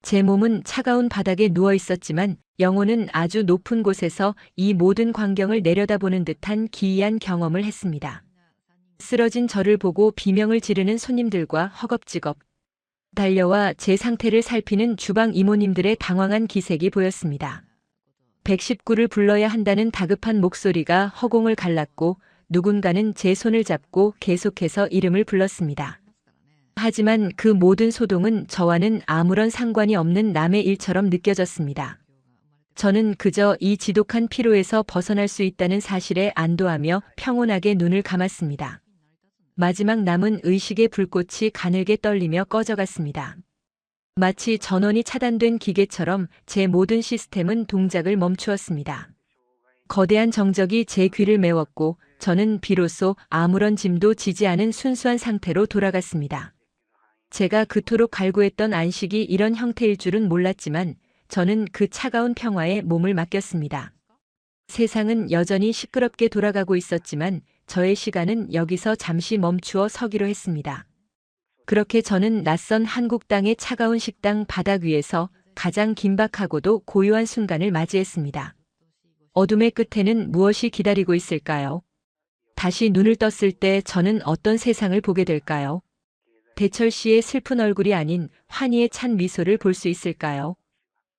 제 몸은 차가운 바닥에 누워 있었지만 영혼은 아주 높은 곳에서 이 모든 광경을 내려다보는 듯한 기이한 경험을 했습니다. 쓰러진 저를 보고 비명을 지르는 손님들과 허겁지겁 달려와 제 상태를 살피는 주방 이모님들의 당황한 기색이 보였습니다. 119를 불러야 한다는 다급한 목소리가 허공을 갈랐고 누군가는 제 손을 잡고 계속해서 이름을 불렀습니다. 하지만 그 모든 소동은 저와는 아무런 상관이 없는 남의 일처럼 느껴졌습니다. 저는 그저 이 지독한 피로에서 벗어날 수 있다는 사실에 안도하며 평온하게 눈을 감았습니다. 마지막 남은 의식의 불꽃이 가늘게 떨리며 꺼져갔습니다. 마치 전원이 차단된 기계처럼 제 모든 시스템은 동작을 멈추었습니다. 거대한 정적이 제 귀를 메웠고 저는 비로소 아무런 짐도 지지 않은 순수한 상태로 돌아갔습니다. 제가 그토록 갈구했던 안식이 이런 형태일 줄은 몰랐지만 저는 그 차가운 평화에 몸을 맡겼습니다. 세상은 여전히 시끄럽게 돌아가고 있었지만 저의 시간은 여기서 잠시 멈추어 서기로 했습니다. 그렇게 저는 낯선 한국 땅의 차가운 식당 바닥 위에서 가장 긴박하고도 고요한 순간을 맞이했습니다. 어둠의 끝에는 무엇이 기다리고 있을까요? 다시 눈을 떴을 때 저는 어떤 세상을 보게 될까요? 대철 씨의 슬픈 얼굴이 아닌 환희에 찬 미소를 볼 수 있을까요?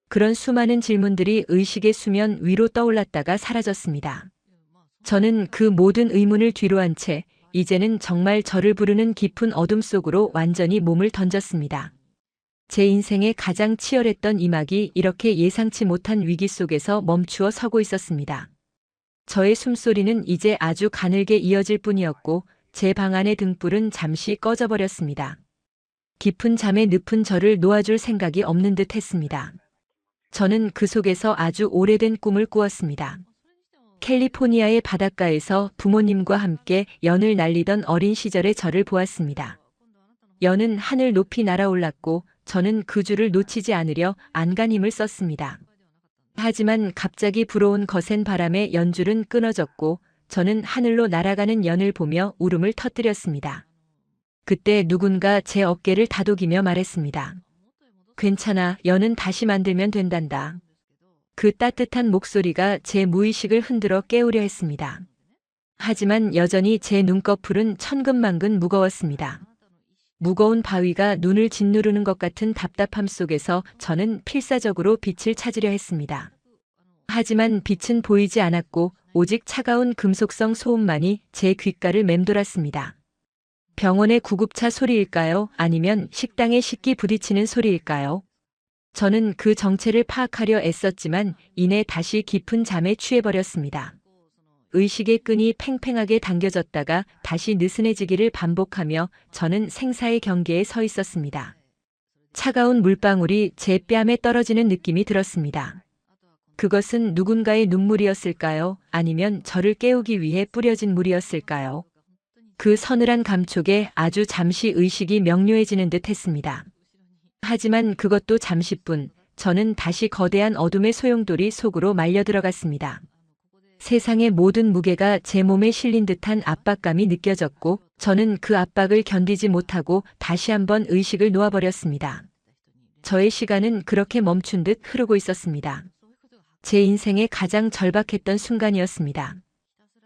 그런 수많은 질문들이 의식의 수면 위로 떠올랐다가 사라졌습니다. 저는 그 모든 의문을 뒤로 한 채 이제는 정말 저를 부르는 깊은 어둠 속으로 완전히 몸을 던졌습니다. 제 인생의 가장 치열했던 이막이 이렇게 예상치 못한 위기 속에서 멈추어 서고 있었습니다. 저의 숨소리는 이제 아주 가늘게 이어질 뿐이었고 제 방 안의 등불은 잠시 꺼져버렸습니다. 깊은 잠에 늪은 저를 놓아줄 생각이 없는 듯 했습니다. 저는 그 속에서 아주 오래된 꿈을 꾸었습니다. 캘리포니아의 바닷가에서 부모님과 함께 연을 날리던 어린 시절의 저를 보았습니다. 연은 하늘 높이 날아올랐고 저는 그 줄을 놓치지 않으려 안간 힘을 썼습니다. 하지만 갑자기 불어온 거센 바람에 연줄은 끊어졌고 저는 하늘로 날아가는 연을 보며 울음을 터뜨렸습니다. 그때 누군가 제 어깨를 다독이며 말했습니다. 괜찮아, 연은 다시 만들면 된단다. 그 따뜻한 목소리가 제 무의식을 흔들어 깨우려 했습니다. 하지만 여전히 제 눈꺼풀은 천근만근 무거웠습니다. 무거운 바위가 눈을 짓누르는 것 같은 답답함 속에서 저는 필사적으로 빛을 찾으려 했습니다. 하지만 빛은 보이지 않았고 오직 차가운 금속성 소음만이 제 귓가를 맴돌았습니다. 병원의 구급차 소리일까요? 아니면 식당의 식기 부딪히는 소리일까요? 저는 그 정체를 파악하려 애썼지만 이내 다시 깊은 잠에 취해버렸습니다. 의식의 끈이 팽팽하게 당겨졌다가 다시 느슨해지기를 반복하며 저는 생사의 경계에 서 있었습니다. 차가운 물방울이 제 뺨에 떨어지는 느낌이 들었습니다. 그것은 누군가의 눈물이었을까요? 아니면 저를 깨우기 위해 뿌려진 물이었을까요? 그 서늘한 감촉에 아주 잠시 의식이 명료해지는 듯 했습니다. 하지만 그것도 잠시뿐, 저는 다시 거대한 어둠의 소용돌이 속으로 말려 들어갔습니다. 세상의 모든 무게가 제 몸에 실린 듯한 압박감이 느껴졌고 저는 그 압박을 견디지 못하고 다시 한번 의식을 놓아버렸습니다. 저의 시간은 그렇게 멈춘 듯 흐르고 있었습니다. 제 인생의 가장 절박했던 순간이었습니다.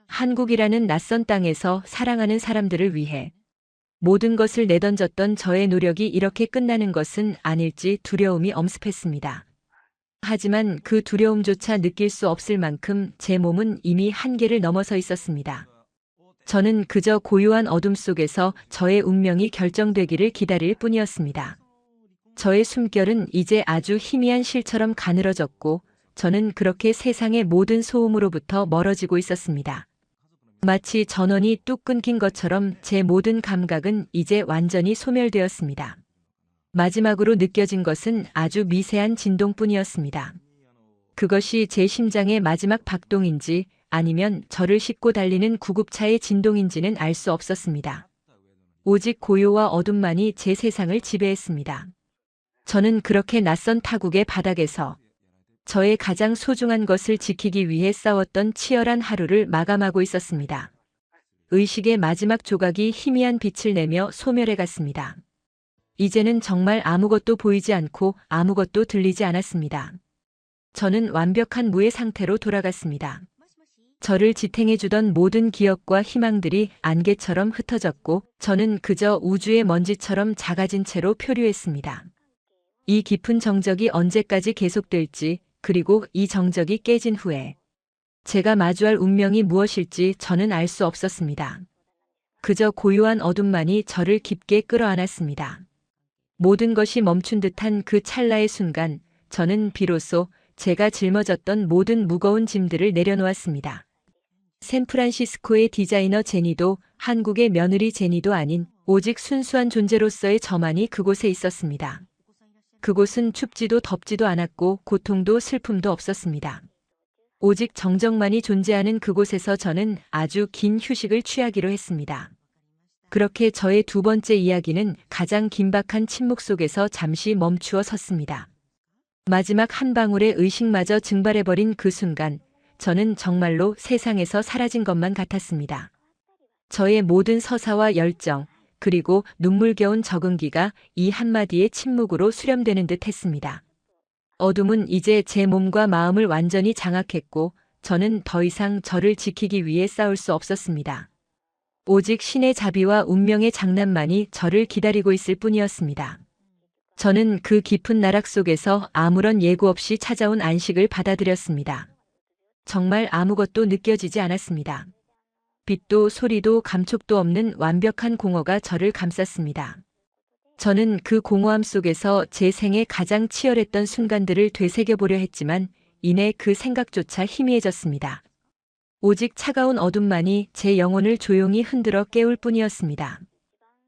한국이라는 낯선 땅에서 사랑하는 사람들을 위해 모든 것을 내던졌던 저의 노력이 이렇게 끝나는 것은 아닐지 두려움이 엄습했습니다. 하지만 그 두려움조차 느낄 수 없을 만큼 제 몸은 이미 한계를 넘어서 있었습니다. 저는 그저 고요한 어둠 속에서 저의 운명이 결정되기를 기다릴 뿐이었습니다. 저의 숨결은 이제 아주 희미한 실처럼 가늘어졌고 저는 그렇게 세상의 모든 소음으로부터 멀어지고 있었습니다. 마치 전원이 뚝 끊긴 것처럼 제 모든 감각은 이제 완전히 소멸되었습니다. 마지막으로 느껴진 것은 아주 미세한 진동뿐이었습니다. 그것이 제 심장의 마지막 박동인지 아니면 저를 싣고 달리는 구급차의 진동인지는 알 수 없었습니다. 오직 고요와 어둠만이 제 세상을 지배했습니다. 저는 그렇게 낯선 타국의 바닥에서 저의 가장 소중한 것을 지키기 위해 싸웠던 치열한 하루를 마감하고 있었습니다. 의식의 마지막 조각이 희미한 빛을 내며 소멸해 갔습니다. 이제는 정말 아무것도 보이지 않고 아무것도 들리지 않았습니다. 저는 완벽한 무의 상태로 돌아갔습니다. 저를 지탱해주던 모든 기억과 희망들이 안개처럼 흩어졌고 저는 그저 우주의 먼지처럼 작아진 채로 표류했습니다. 이 깊은 정적이 언제까지 계속될지, 그리고 이 정적이 깨진 후에 제가 마주할 운명이 무엇일지 저는 알 수 없었습니다. 그저 고요한 어둠만이 저를 깊게 끌어안았습니다. 모든 것이 멈춘 듯한 그 찰나의 순간, 저는 비로소 제가 짊어졌던 모든 무거운 짐들을 내려놓았습니다. 샌프란시스코의 디자이너 제니도 한국의 며느리 제니도 아닌 오직 순수한 존재로서의 저만이 그곳에 있었습니다. 그곳은 춥지도 덥지도 않았고 고통도 슬픔도 없었습니다. 오직 정적만이 존재하는 그곳에서 저는 아주 긴 휴식을 취하기로 했습니다. 그렇게 저의 두 번째 이야기는 가장 긴박한 침묵 속에서 잠시 멈추어 섰습니다. 마지막 한 방울의 의식마저 증발해버린 그 순간, 저는 정말로 세상에서 사라진 것만 같았습니다. 저의 모든 서사와 열정, 그리고 눈물겨운 적응기가 이 한마디의 침묵으로 수렴되는 듯 했습니다. 어둠은 이제 제 몸과 마음을 완전히 장악했고, 저는 더 이상 저를 지키기 위해 싸울 수 없었습니다. 오직 신의 자비와 운명의 장난만이 저를 기다리고 있을 뿐이었습니다. 저는 그 깊은 나락 속에서 아무런 예고 없이 찾아온 안식을 받아들였습니다. 정말 아무것도 느껴지지 않았습니다. 빛도 소리도 감촉도 없는 완벽한 공허가 저를 감쌌습니다. 저는 그 공허함 속에서 제 생애 가장 치열했던 순간들을 되새겨보려 했지만 이내 그 생각조차 희미해졌습니다. 오직 차가운 어둠만이 제 영혼을 조용히 흔들어 깨울 뿐이었습니다.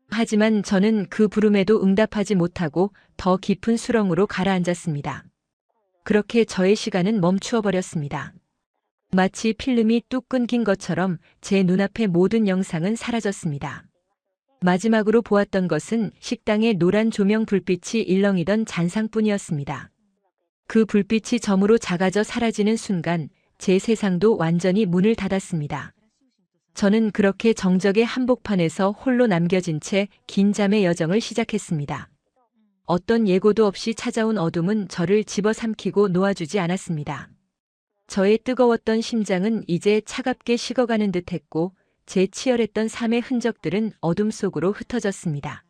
하지만 저는 그 부름에도 응답하지 못하고 더 깊은 수렁으로 가라앉았습니다. 그렇게 저의 시간은 멈추어 버렸습니다. 마치 필름이 뚝 끊긴 것처럼 제 눈앞의 모든 영상은 사라졌습니다. 마지막으로 보았던 것은 식당의 노란 조명 불빛이 일렁이던 잔상뿐이었습니다. 그 불빛이 점으로 작아져 사라지는 순간 제 세상도 완전히 문을 닫았습니다. 저는 그렇게 정적의 한복판에서 홀로 남겨진 채 긴 잠의 여정을 시작했습니다. 어떤 예고도 없이 찾아온 어둠은 저를 집어삼키고 놓아주지 않았습니다. 저의 뜨거웠던 심장은 이제 차갑게 식어가는 듯했고 제 치열했던 삶의 흔적들은 어둠 속으로 흩어졌습니다.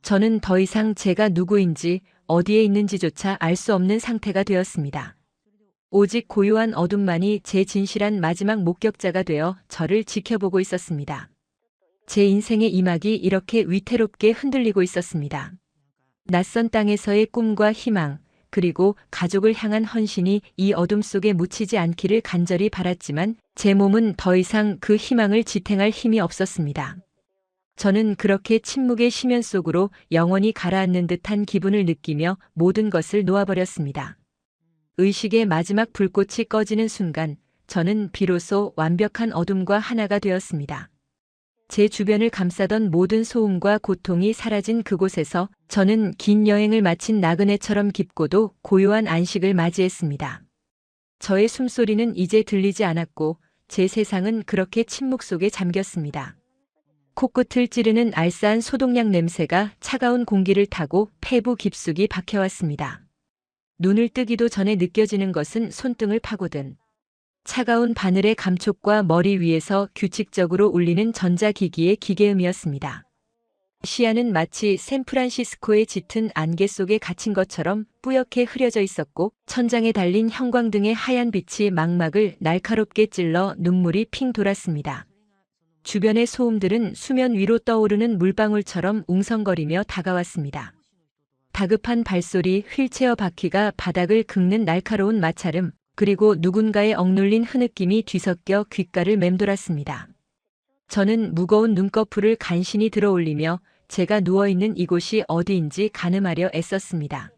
저는 더 이상 제가 누구인지 어디에 있는지조차 알 수 없는 상태가 되었습니다. 오직 고요한 어둠만이 제 진실한 마지막 목격자가 되어 저를 지켜보고 있었습니다. 제 인생의 이막이 이렇게 위태롭게 흔들리고 있었습니다. 낯선 땅에서의 꿈과 희망, 그리고 가족을 향한 헌신이 이 어둠 속에 묻히지 않기를 간절히 바랐지만 제 몸은 더 이상 그 희망을 지탱할 힘이 없었습니다. 저는 그렇게 침묵의 심연 속으로 영원히 가라앉는 듯한 기분을 느끼며 모든 것을 놓아버렸습니다. 의식의 마지막 불꽃이 꺼지는 순간 저는 비로소 완벽한 어둠과 하나가 되었습니다. 제 주변을 감싸던 모든 소음과 고통이 사라진 그곳에서 저는 긴 여행을 마친 나그네처럼 깊고도 고요한 안식을 맞이했습니다. 저의 숨소리는 이제 들리지 않았고 제 세상은 그렇게 침묵 속에 잠겼습니다. 코끝을 찌르는 알싸한 소독약 냄새가 차가운 공기를 타고 폐부 깊숙이 박혀왔습니다. 눈을 뜨기도 전에 느껴지는 것은 손등을 파고든 차가운 바늘의 감촉과 머리 위에서 규칙적으로 울리는 전자기기의 기계음이었습니다. 시야는 마치 샌프란시스코의 짙은 안개 속에 갇힌 것처럼 뿌옇게 흐려져 있었고 천장에 달린 형광등의 하얀 빛이 망막을 날카롭게 찔러 눈물이 핑 돌았습니다. 주변의 소음들은 수면 위로 떠오르는 물방울처럼 웅성거리며 다가왔습니다. 다급한 발소리, 휠체어 바퀴가 바닥을 긁는 날카로운 마찰음, 그리고 누군가의 억눌린 흐느낌이 뒤섞여 귓가를 맴돌았습니다. 저는 무거운 눈꺼풀을 간신히 들어올리며 제가 누워있는 이곳이 어디인지 가늠하려 애썼습니다.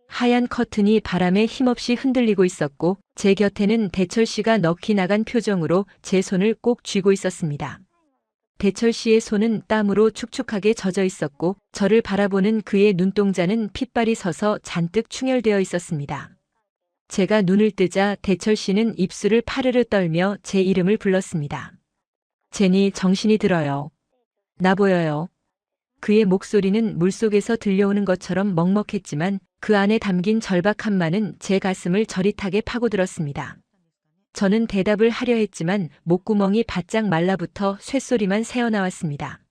하얀 커튼이 바람에 힘없이 흔들리고 있었고 제 곁에는 대철 씨가 넋이 나간 표정으로 제 손을 꼭 쥐고 있었습니다. 대철 씨의 손은 땀으로 축축하게 젖어 있었고 저를 바라보는 그의 눈동자는 핏발이 서서 잔뜩 충혈되어 있었습니다. 제가 눈을 뜨자 대철 씨는 입술을 파르르 떨며 제 이름을 불렀습니다. 제니, 정신이 들어요. 나 보여요. 그의 목소리는 물속에서 들려오는 것처럼 먹먹했지만 그 안에 담긴 절박 한마는 제 가슴을 저릿하게 파고들었습니다. 저는 대답을 하려 했지만 목구멍이 바짝 말라붙어 쇳소리만 새어나왔습니다.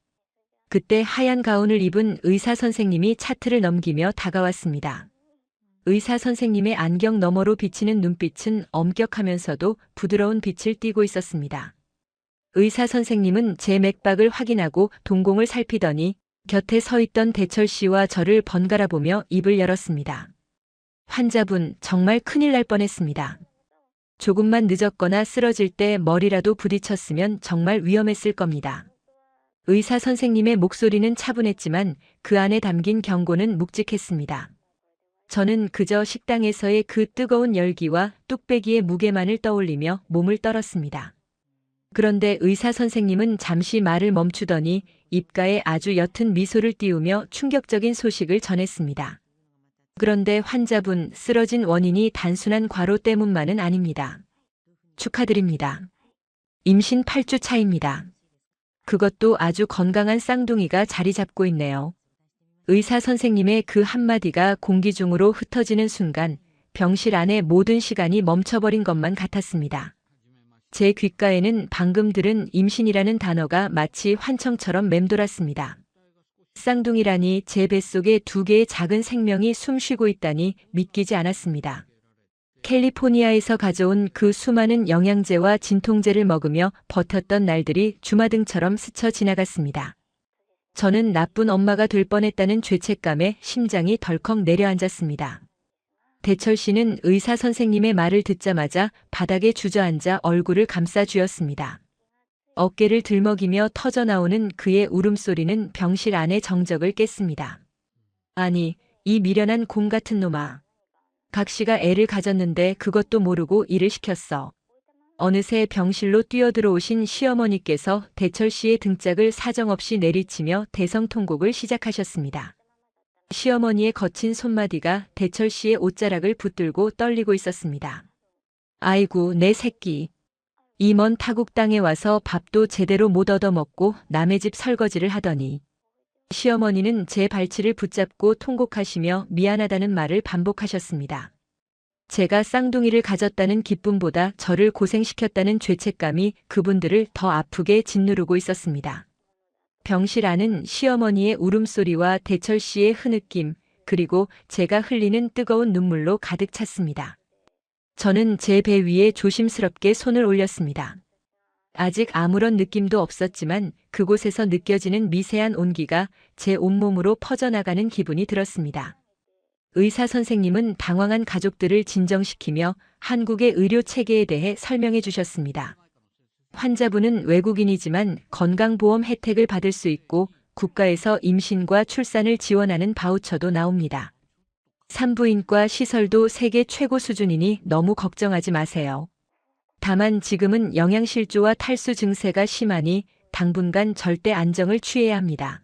그때 하얀 가운을 입은 의사 선생님이 차트를 넘기며 다가왔습니다. 의사 선생님의 안경 너머로 비치는 눈빛은 엄격하면서도 부드러운 빛을 띠고 있었습니다. 의사 선생님은 제 맥박을 확인하고 동공을 살피더니 곁에 서 있던 대철 씨와 저를 번갈아 보며 입을 열었습니다. 환자분, 정말 큰일 날 뻔했습니다. 조금만 늦었거나 쓰러질 때 머리라도 부딪혔으면 정말 위험했을 겁니다. 의사 선생님의 목소리는 차분했지만 그 안에 담긴 경고는 묵직했습니다. 저는 그저 식당에서의 그 뜨거운 열기와 뚝배기의 무게만을 떠올리며 몸을 떨었습니다. 그런데 의사 선생님은 잠시 말을 멈추더니 입가에 아주 옅은 미소를 띄우며 충격적인 소식을 전했습니다. 그런데 환자분, 쓰러진 원인이 단순한 과로 때문만은 아닙니다. 축하드립니다. 임신 8주 차입니다. 그것도 아주 건강한 쌍둥이가 자리 잡고 있네요. 의사 선생님의 그 한마디가 공기 중으로 흩어지는 순간 병실 안의 모든 시간이 멈춰버린 것만 같았습니다. 제 귓가에는 방금 들은 임신이라는 단어가 마치 환청처럼 맴돌았습니다. 쌍둥이라니, 제 뱃속에 2개의 작은 생명이 숨쉬고 있다니 믿기지 않았습니다. 캘리포니아에서 가져온 그 수많은 영양제와 진통제를 먹으며 버텼던 날들이 주마등처럼 스쳐 지나갔습니다. 저는 나쁜 엄마가 될 뻔했다는 죄책감에 심장이 덜컥 내려앉았습니다. 대철 씨는 의사 선생님의 말을 듣자마자 바닥에 주저앉아 얼굴을 감싸 쥐었습니다. 어깨를 들먹이며 터져나오는 그의 울음소리는 병실 안의 정적을 깼습니다. 아니, 이 미련한 곰 같은 놈아. 각 씨가 애를 가졌는데 그것도 모르고 일을 시켰어. 어느새 병실로 뛰어들어오신 시어머니께서 대철 씨의 등짝을 사정없이 내리치며 대성통곡을 시작하셨습니다. 시어머니의 거친 손마디가 대철 씨의 옷자락을 붙들고 떨리고 있었습니다. 아이고, 내 새끼. 이 먼 타국 땅에 와서 밥도 제대로 못 얻어먹고 남의 집 설거지를 하더니. 시어머니는 제 발치를 붙잡고 통곡하시며 미안하다는 말을 반복하셨습니다. 제가 쌍둥이를 가졌다는 기쁨보다 저를 고생시켰다는 죄책감이 그분들을 더 아프게 짓누르고 있었습니다. 병실 안은 시어머니의 울음소리와 대철 씨의 흐느낌, 그리고 제가 흘리는 뜨거운 눈물로 가득 찼습니다. 저는 제 배 위에 조심스럽게 손을 올렸습니다. 아직 아무런 느낌도 없었지만 그곳에서 느껴지는 미세한 온기가 제 온몸으로 퍼져나가는 기분이 들었습니다. 의사 선생님은 당황한 가족들을 진정시키며 한국의 의료 체계에 대해 설명해 주셨습니다. 환자분은 외국인이지만 건강보험 혜택을 받을 수 있고 국가에서 임신과 출산을 지원하는 바우처도 나옵니다. 산부인과 시설도 세계 최고 수준이니 너무 걱정하지 마세요. 다만 지금은 영양실조와 탈수 증세가 심하니 당분간 절대 안정을 취해야 합니다.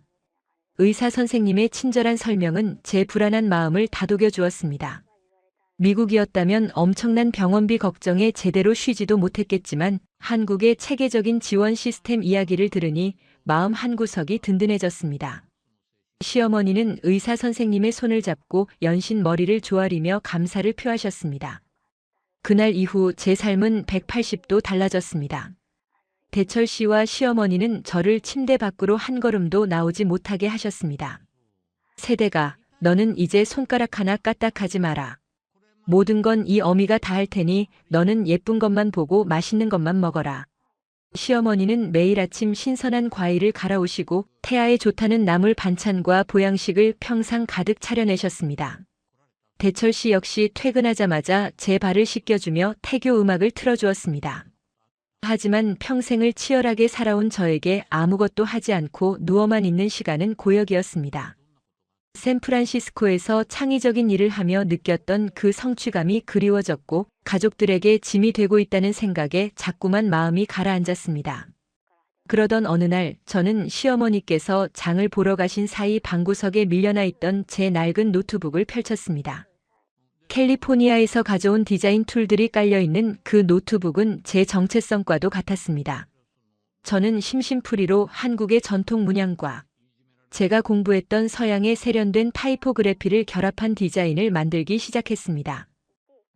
의사 선생님의 친절한 설명은 제 불안한 마음을 다독여 주었습니다. 미국이었다면 엄청난 병원비 걱정에 제대로 쉬지도 못했겠지만 한국의 체계적인 지원 시스템 이야기를 들으니 마음 한구석이 든든해졌습니다. 시어머니는 의사 선생님의 손을 잡고 연신 머리를 조아리며 감사를 표하셨습니다. 그날 이후 제 삶은 180도 달라졌습니다. 대철 씨와 시어머니는 저를 침대 밖으로 한 걸음도 나오지 못하게 하셨습니다. 세대가, 너는 이제 손가락 하나 까딱하지 마라. 모든 건 이 어미가 다 할 테니 너는 예쁜 것만 보고 맛있는 것만 먹어라. 시어머니는 매일 아침 신선한 과일을 갈아오시고 태아에 좋다는 나물 반찬과 보양식을 평상 가득 차려내셨습니다. 대철 씨 역시 퇴근하자마자 제 발을 씻겨주며 태교 음악을 틀어주었습니다. 하지만 평생을 치열하게 살아온 저에게 아무것도 하지 않고 누워만 있는 시간은 고역이었습니다. 샌프란시스코에서 창의적인 일을 하며 느꼈던 그 성취감이 그리워졌고 가족들에게 짐이 되고 있다는 생각에 자꾸만 마음이 가라앉았습니다. 그러던 어느 날 저는 시어머니께서 장을 보러 가신 사이 방구석에 밀려나 있던 제 낡은 노트북을 펼쳤습니다. 캘리포니아에서 가져온 디자인 툴들이 깔려있는 그 노트북은 제 정체성과도 같았습니다. 저는 심심풀이로 한국의 전통 문양과 제가 공부했던 서양의 세련된 타이포그래피를 결합한 디자인을 만들기 시작했습니다.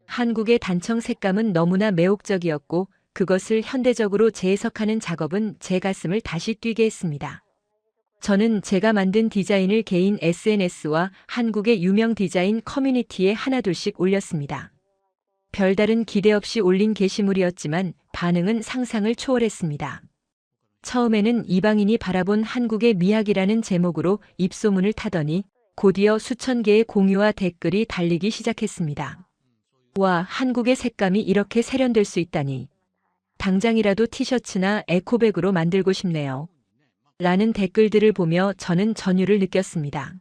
한국의 단청 색감은 너무나 매혹적이었고 그것을 현대적으로 재해석하는 작업은 제 가슴을 다시 뛰게 했습니다. 저는 제가 만든 디자인을 개인 SNS와 한국의 유명 디자인 커뮤니티에 하나둘씩 올렸습니다. 별다른 기대 없이 올린 게시물이었지만 반응은 상상을 초월했습니다. 처음에는 이방인이 바라본 한국의 미학이라는 제목으로 입소문을 타더니 곧이어 수천 개의 공유와 댓글이 달리기 시작했습니다. 와, 한국의 색감이 이렇게 세련될 수 있다니. 당장이라도 티셔츠나 에코백으로 만들고 싶네요. 라는 댓글들을 보며 저는 전율을 느꼈습니다.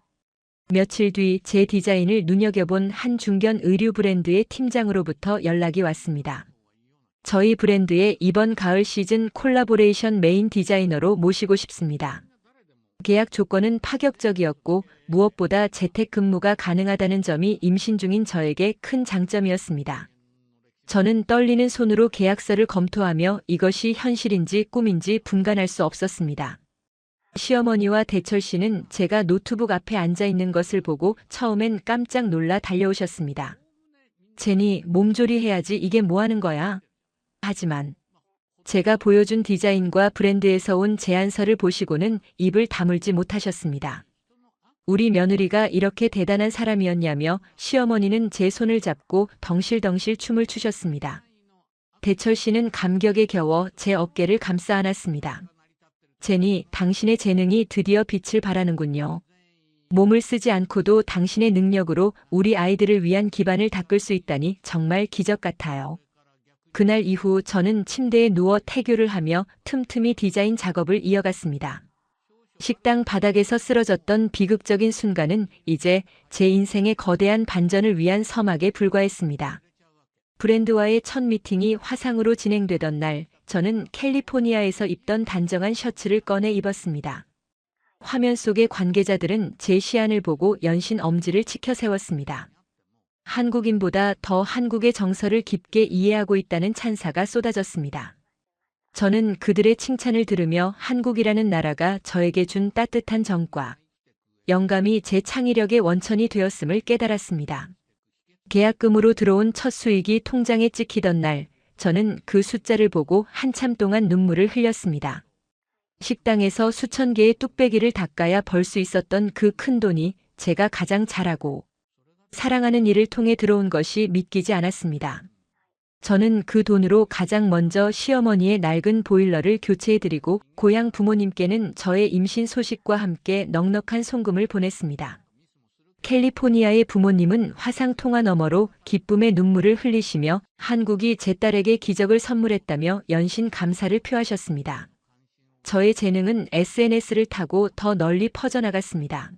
며칠 뒤 제 디자인을 눈여겨본 한 중견 의류 브랜드의 팀장으로부터 연락이 왔습니다. 저희 브랜드의 이번 가을 시즌 콜라보레이션 메인 디자이너로 모시고 싶습니다. 계약 조건은 파격적이었고 무엇보다 재택근무가 가능하다는 점이 임신 중인 저에게 큰 장점이었습니다. 저는 떨리는 손으로 계약서를 검토하며 이것이 현실인지 꿈인지 분간할 수 없었습니다. 시어머니와 대철 씨는 제가 노트북 앞에 앉아 있는 것을 보고 처음엔 깜짝 놀라 달려오셨습니다. 제니, 몸조리 해야지, 이게 뭐 하는 거야? 하지만 제가 보여준 디자인과 브랜드에서 온 제안서를 보시고는 입을 다물지 못하셨습니다. 우리 며느리가 이렇게 대단한 사람이었냐며 시어머니는 제 손을 잡고 덩실덩실 춤을 추셨습니다. 대철 씨는 감격에 겨워 제 어깨를 감싸 안았습니다. 제니, 당신의 재능이 드디어 빛을 발하는군요. 몸을 쓰지 않고도 당신의 능력으로 우리 아이들을 위한 기반을 닦을 수 있다니 정말 기적 같아요. 그날 이후 저는 침대에 누워 태교를 하며 틈틈이 디자인 작업을 이어갔습니다. 식당 바닥에서 쓰러졌던 비극적인 순간은 이제 제 인생의 거대한 반전을 위한 서막에 불과했습니다. 브랜드와의 첫 미팅이 화상으로 진행되던 날, 저는 캘리포니아에서 입던 단정한 셔츠를 꺼내 입었습니다. 화면 속의 관계자들은 제 시안을 보고 연신 엄지를 치켜 세웠습니다. 한국인보다 더 한국의 정서를 깊게 이해하고 있다는 찬사가 쏟아졌습니다. 저는 그들의 칭찬을 들으며 한국이라는 나라가 저에게 준 따뜻한 정과 영감이 제 창의력의 원천이 되었음을 깨달았습니다. 계약금으로 들어온 첫 수익이 통장에 찍히던 날, 저는 그 숫자를 보고 한참 동안 눈물을 흘렸습니다. 식당에서 수천 개의 뚝배기를 닦아야 벌 수 있었던 그 큰 돈이 제가 가장 잘하고 사랑하는 일을 통해 들어온 것이 믿기지 않았습니다. 저는 그 돈으로 가장 먼저 시어머니의 낡은 보일러를 교체해드리고 고향 부모님께는 저의 임신 소식과 함께 넉넉한 송금을 보냈습니다. 캘리포니아의 부모님은 화상통화 너머로 기쁨의 눈물을 흘리시며 한국이 제 딸에게 기적을 선물했다며 연신 감사를 표하셨습니다. 저의 재능은 SNS를 타고 더 널리 퍼져나갔습니다.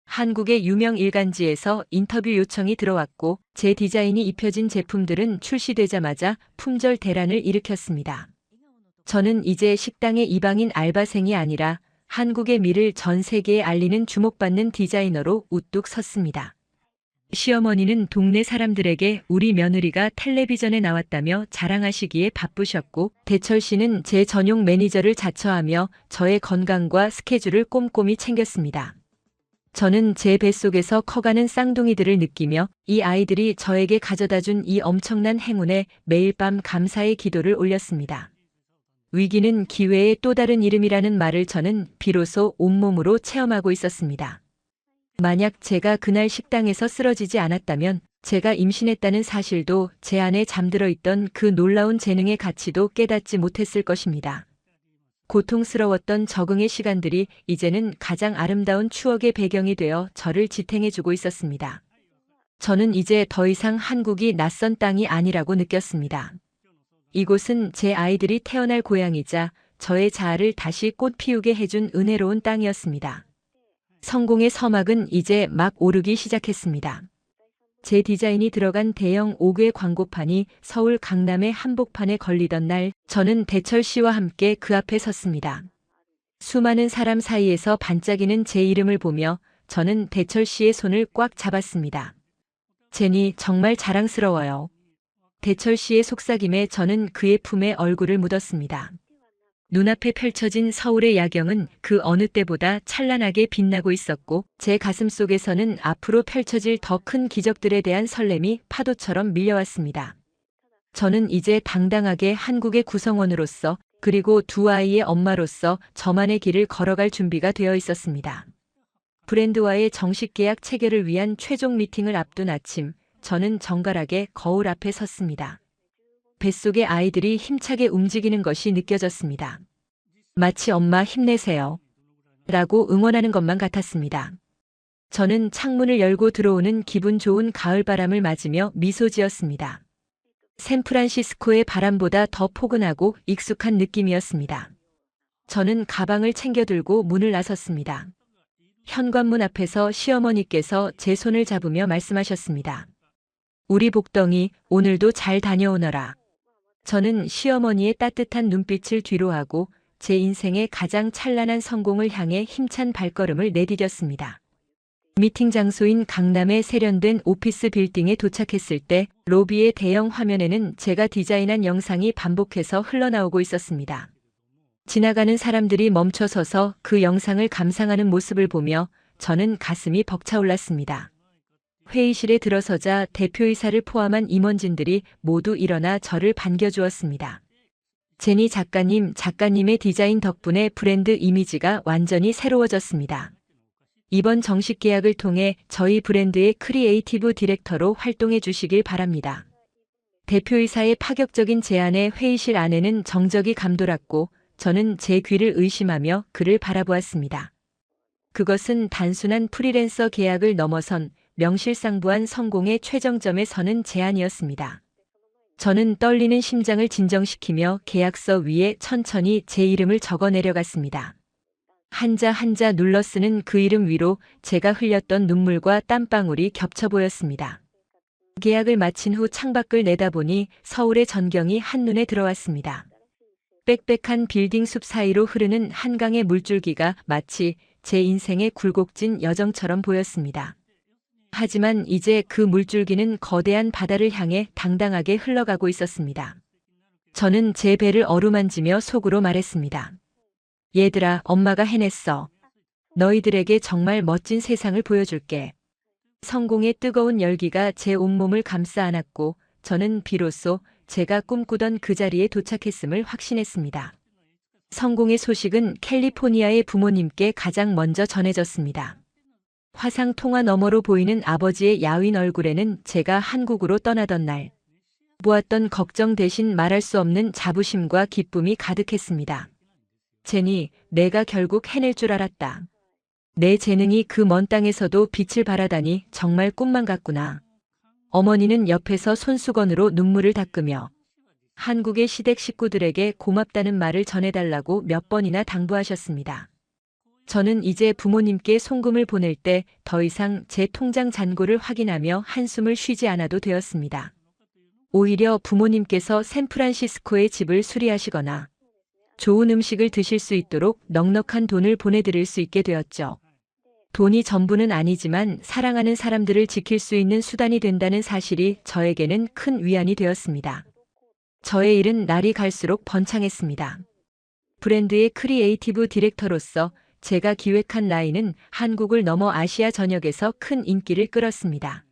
한국의 유명 일간지에서 인터뷰 요청이 들어왔고 제 디자인이 입혀진 제품들은 출시되자마자 품절 대란을 일으켰습니다. 저는 이제 식당의 이방인 알바생이 아니라 한국의 미를 전 세계에 알리는 주목받는 디자이너로 우뚝 섰습니다. 시어머니는 동네 사람들에게 우리 며느리가 텔레비전에 나왔다며 자랑하시기에 바쁘셨고 대철 씨는 제 전용 매니저를 자처하며 저의 건강과 스케줄을 꼼꼼히 챙겼습니다. 저는 제 뱃속에서 커가는 쌍둥이들을 느끼며 이 아이들이 저에게 가져다준 이 엄청난 행운에 매일 밤 감사의 기도를 올렸습니다. 위기는 기회의 또 다른 이름이라는 말을 저는 비로소 온몸으로 체험하고 있었습니다. 만약 제가 그날 식당에서 쓰러지지 않았다면 제가 임신했다는 사실도 제 안에 잠들어 있던 그 놀라운 재능의 가치도 깨닫지 못했을 것입니다. 고통스러웠던 적응의 시간들이 이제는 가장 아름다운 추억의 배경이 되어 저를 지탱해주고 있었습니다. 저는 이제 더 이상 한국이 낯선 땅이 아니라고 느꼈습니다. 이곳은 제 아이들이 태어날 고향이자 저의 자아를 다시 꽃 피우게 해준 은혜로운 땅이었습니다. 성공의 서막은 이제 막 오르기 시작했습니다. 제 디자인이 들어간 대형 5개 광고판이 서울 강남의 한복판에 걸리던 날, 저는 대철 씨와 함께 그 앞에 섰습니다. 수많은 사람 사이에서 반짝이는 제 이름을 보며 저는 대철 씨의 손을 꽉 잡았습니다. 제니, 정말 자랑스러워요. 대철 씨의 속삭임에 저는 그의 품에 얼굴을 묻었습니다. 눈앞에 펼쳐진 서울의 야경은 그 어느 때보다 찬란하게 빛나고 있었고, 제 가슴 속에서는 앞으로 펼쳐질 더 큰 기적들에 대한 설렘이 파도처럼 밀려왔습니다. 저는 이제 당당하게 한국의 구성원으로서, 그리고 두 아이의 엄마로서 저만의 길을 걸어갈 준비가 되어 있었습니다. 브랜드와의 정식 계약 체결을 위한 최종 미팅을 앞둔 아침, 저는 정갈하게 거울 앞에 섰습니다. 뱃속의 아이들이 힘차게 움직이는 것이 느껴졌습니다. 마치 엄마 힘내세요 라고 응원하는 것만 같았습니다. 저는 창문을 열고 들어오는 기분 좋은 가을바람을 맞으며 미소 지었습니다. 샌프란시스코의 바람보다 더 포근하고 익숙한 느낌이었습니다. 저는 가방을 챙겨 들고 문을 나섰습니다. 현관문 앞에서 시어머니께서 제 손을 잡으며 말씀하셨습니다. 우리 복덩이, 오늘도 잘 다녀오너라. 저는 시어머니의 따뜻한 눈빛을 뒤로하고 제 인생의 가장 찬란한 성공을 향해 힘찬 발걸음을 내디뎠습니다. 미팅 장소인 강남의 세련된 오피스 빌딩에 도착했을 때 로비의 대형 화면에는 제가 디자인한 영상이 반복해서 흘러나오고 있었습니다. 지나가는 사람들이 멈춰서서 그 영상을 감상하는 모습을 보며 저는 가슴이 벅차올랐습니다. 회의실에 들어서자 대표이사를 포함한 임원진들이 모두 일어나 저를 반겨주었습니다. 제니 작가님의 디자인 덕분에 브랜드 이미지가 완전히 새로워졌습니다. 이번 정식 계약을 통해 저희 브랜드의 크리에이티브 디렉터로 활동해 주시길 바랍니다. 대표이사의 파격적인 제안에 회의실 안에는 정적이 감돌았고 저는 제 귀를 의심하며 그를 바라보았습니다. 그것은 단순한 프리랜서 계약을 넘어선 명실상부한 성공의 최정점에 서는 제안이었습니다. 저는 떨리는 심장을 진정시키며 계약서 위에 천천히 제 이름을 적어 내려갔습니다. 한자 한자 눌러 쓰는 그 이름 위로 제가 흘렸던 눈물과 땀방울이 겹쳐 보였습니다. 계약을 마친 후 창밖을 내다보니 서울의 전경이 한눈에 들어왔습니다. 빽빽한 빌딩 숲 사이로 흐르는 한강의 물줄기가 마치 제 인생의 굴곡진 여정처럼 보였습니다. 하지만 이제 그 물줄기는 거대한 바다를 향해 당당하게 흘러가고 있었습니다. 저는 제 배를 어루만지며 속으로 말했습니다. 얘들아, 엄마가 해냈어. 너희들에게 정말 멋진 세상을 보여줄게. 성공의 뜨거운 열기가 제 온몸을 감싸 안았고 저는 비로소 제가 꿈꾸던 그 자리에 도착했음을 확신했습니다. 성공의 소식은 캘리포니아의 부모님께 가장 먼저 전해졌습니다. 화상 통화 너머로 보이는 아버지의 야윈 얼굴에는 제가 한국으로 떠나던 날 보았던 걱정 대신 말할 수 없는 자부심과 기쁨이 가득했습니다. 제니, 내가 결국 해낼 줄 알았다. 내 재능이 그 먼 땅에서도 빛을 발하다니 정말 꿈만 같구나. 어머니는 옆에서 손수건으로 눈물을 닦으며 한국의 시댁 식구들에게 고맙다는 말을 전해달라고 몇 번이나 당부하셨습니다. 저는 이제 부모님께 송금을 보낼 때 더 이상 제 통장 잔고를 확인하며 한숨을 쉬지 않아도 되었습니다. 오히려 부모님께서 샌프란시스코의 집을 수리하시거나 좋은 음식을 드실 수 있도록 넉넉한 돈을 보내드릴 수 있게 되었죠. 돈이 전부는 아니지만 사랑하는 사람들을 지킬 수 있는 수단이 된다는 사실이 저에게는 큰 위안이 되었습니다. 저의 일은 날이 갈수록 번창했습니다. 브랜드의 크리에이티브 디렉터로서 제가 기획한 라인은 한국을 넘어 아시아 전역에서 큰 인기를 끌었습니다.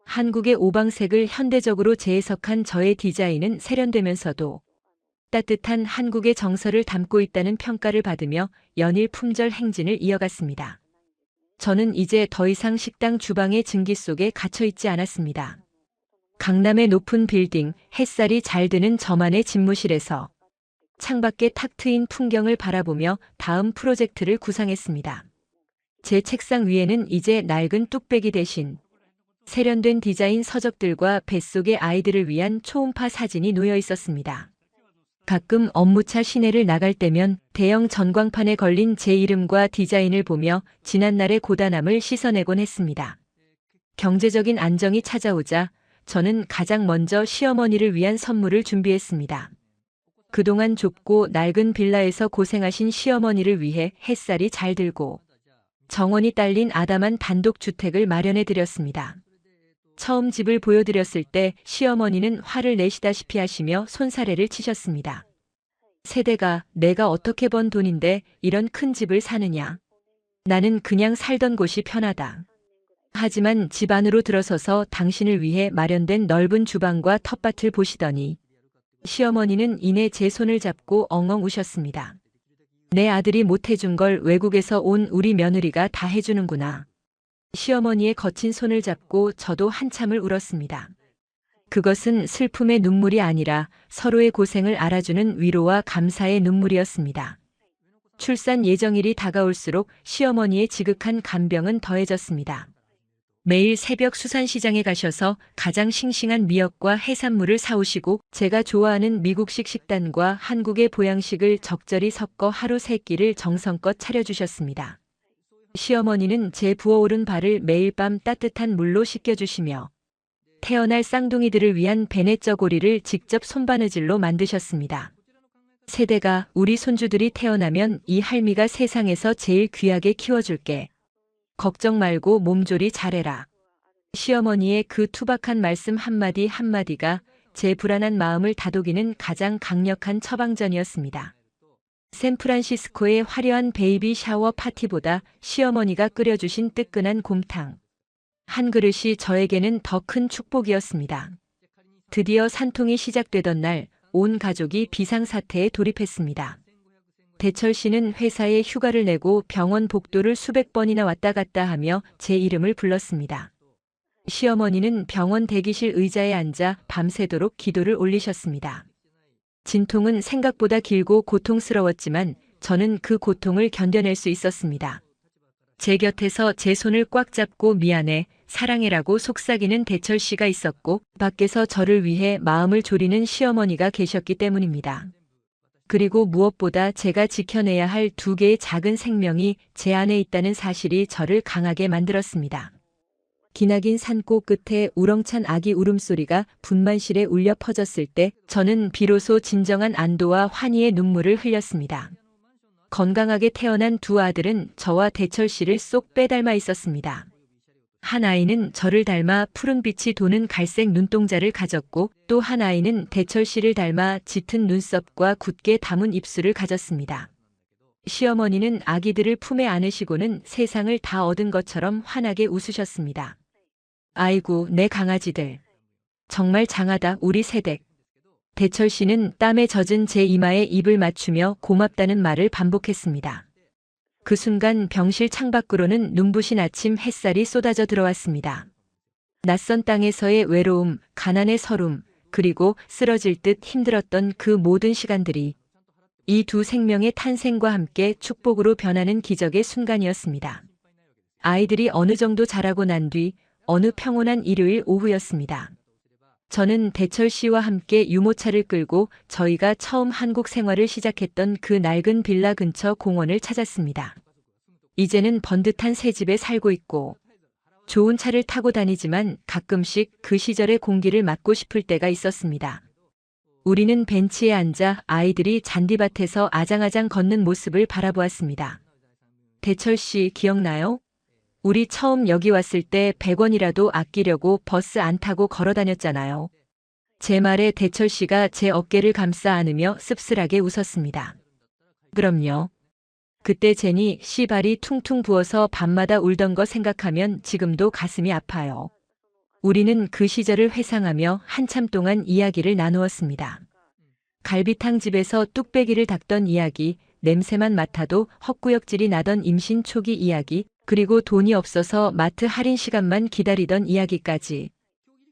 한국의 오방색을 현대적으로 재해석한 저의 디자인은 세련되면서도 따뜻한 한국의 정서를 담고 있다는 평가를 받으며 연일 품절 행진을 이어갔습니다. 저는 이제 더 이상 식당 주방의 증기 속에 갇혀 있지 않았습니다. 강남의 높은 빌딩, 햇살이 잘 드는 저만의 집무실에서 창밖에 탁 트인 풍경을 바라보며 다음 프로젝트를 구상했습니다. 제 책상 위에는 이제 낡은 뚝배기 대신 세련된 디자인 서적들과 뱃속의 아이들을 위한 초음파 사진이 놓여 있었습니다. 가끔 업무차 시내를 나갈 때면 대형 전광판에 걸린 제 이름과 디자인을 보며 지난날의 고단함을 씻어내곤 했습니다. 경제적인 안정이 찾아오자 저는 가장 먼저 시어머니를 위한 선물을 준비했습니다. 그동안 좁고 낡은 빌라에서 고생하신 시어머니를 위해 햇살이 잘 들고 정원이 딸린 아담한 단독주택을 마련해 드렸습니다. 처음 집을 보여드렸을 때 시어머니는 화를 내시다시피 하시며 손사래를 치셨습니다. 세대가 내가 어떻게 번 돈인데 이런 큰 집을 사느냐. 나는 그냥 살던 곳이 편하다. 하지만 집 안으로 들어서서 당신을 위해 마련된 넓은 주방과 텃밭을 보시더니 시어머니는 이내 제 손을 잡고 엉엉 우셨습니다. 내 아들이 못해준 걸 외국에서 온 우리 며느리가 다 해주는구나. 시어머니의 거친 손을 잡고 저도 한참을 울었습니다. 그것은 슬픔의 눈물이 아니라 서로의 고생을 알아주는 위로와 감사의 눈물이었습니다. 출산 예정일이 다가올수록 시어머니의 지극한 간병은 더해졌습니다. 매일 새벽 수산시장에 가셔서 가장 싱싱한 미역과 해산물을 사오시고 제가 좋아하는 미국식 식단과 한국의 보양식을 적절히 섞어 하루 3끼를 정성껏 차려주셨습니다. 시어머니는 제 부어오른 발을 매일 밤 따뜻한 물로 씻겨주시며 태어날 쌍둥이들을 위한 베네쩌고리를 직접 손바느질로 만드셨습니다. 세대가 우리 손주들이 태어나면 이 할미가 세상에서 제일 귀하게 키워줄게. 걱정 말고 몸조리 잘해라. 시어머니의 그 투박한 말씀 한마디 한마디가 제 불안한 마음을 다독이는 가장 강력한 처방전이었습니다. 샌프란시스코의 화려한 베이비 샤워 파티보다 시어머니가 끓여주신 뜨끈한 곰탕 한 그릇이 저에게는 더 큰 축복이었습니다. 드디어 산통이 시작되던 날 온 가족이 비상사태에 돌입했습니다. 대철 씨는 회사에 휴가를 내고 병원 복도를 수백 번이나 왔다 갔다 하며 제 이름을 불렀습니다. 시어머니는 병원 대기실 의자에 앉아 밤새도록 기도를 올리셨습니다. 진통은 생각보다 길고 고통스러웠지만 저는 그 고통을 견뎌낼 수 있었습니다. 제 곁에서 제 손을 꽉 잡고 미안해, 사랑해라고 속삭이는 대철 씨가 있었고 밖에서 저를 위해 마음을 졸이는 시어머니가 계셨기 때문입니다. 그리고 무엇보다 제가 지켜내야 할 2개의 작은 생명이 제 안에 있다는 사실이 저를 강하게 만들었습니다. 기나긴 산골 끝에 우렁찬 아기 울음소리가 분만실에 울려 퍼졌을 때 저는 비로소 진정한 안도와 환희의 눈물을 흘렸습니다. 건강하게 태어난 2 아들은 저와 대철 씨를 쏙 빼닮아 있었습니다. 한 아이는 저를 닮아 푸른빛이 도는 갈색 눈동자를 가졌고 또 한 아이는 대철 씨를 닮아 짙은 눈썹과 굳게 담은 입술을 가졌습니다. 시어머니는 아기들을 품에 안으시고는 세상을 다 얻은 것처럼 환하게 웃으셨습니다. 아이고 내 강아지들. 정말 장하다 우리 새댁. 대철 씨는 땀에 젖은 제 이마에 입을 맞추며 고맙다는 말을 반복했습니다. 그 순간 병실 창밖으로는 눈부신 아침 햇살이 쏟아져 들어왔습니다. 낯선 땅에서의 외로움, 가난의 서름, 그리고 쓰러질 듯 힘들었던 그 모든 시간들이 이 2 생명의 탄생과 함께 축복으로 변하는 기적의 순간이었습니다. 아이들이 어느 정도 자라고 난 뒤 어느 평온한 일요일 오후였습니다. 저는 대철 씨와 함께 유모차를 끌고 저희가 처음 한국 생활을 시작했던 그 낡은 빌라 근처 공원을 찾았습니다. 이제는 번듯한 새 집에 살고 있고 좋은 차를 타고 다니지만 가끔씩 그 시절의 공기를 맡고 싶을 때가 있었습니다. 우리는 벤치에 앉아 아이들이 잔디밭에서 아장아장 걷는 모습을 바라보았습니다. 대철 씨 기억나요? 우리 처음 여기 왔을 때 100원이라도 아끼려고 버스 안 타고 걸어 다녔잖아요. 제 말에 대철 씨가 제 어깨를 감싸 안으며 씁쓸하게 웃었습니다. 그럼요. 그때 제니 씨발이 퉁퉁 부어서 밤마다 울던 거 생각하면 지금도 가슴이 아파요. 우리는 그 시절을 회상하며 한참 동안 이야기를 나누었습니다. 갈비탕 집에서 뚝배기를 닦던 이야기, 냄새만 맡아도 헛구역질이 나던 임신 초기 이야기, 그리고 돈이 없어서 마트 할인 시간만 기다리던 이야기까지.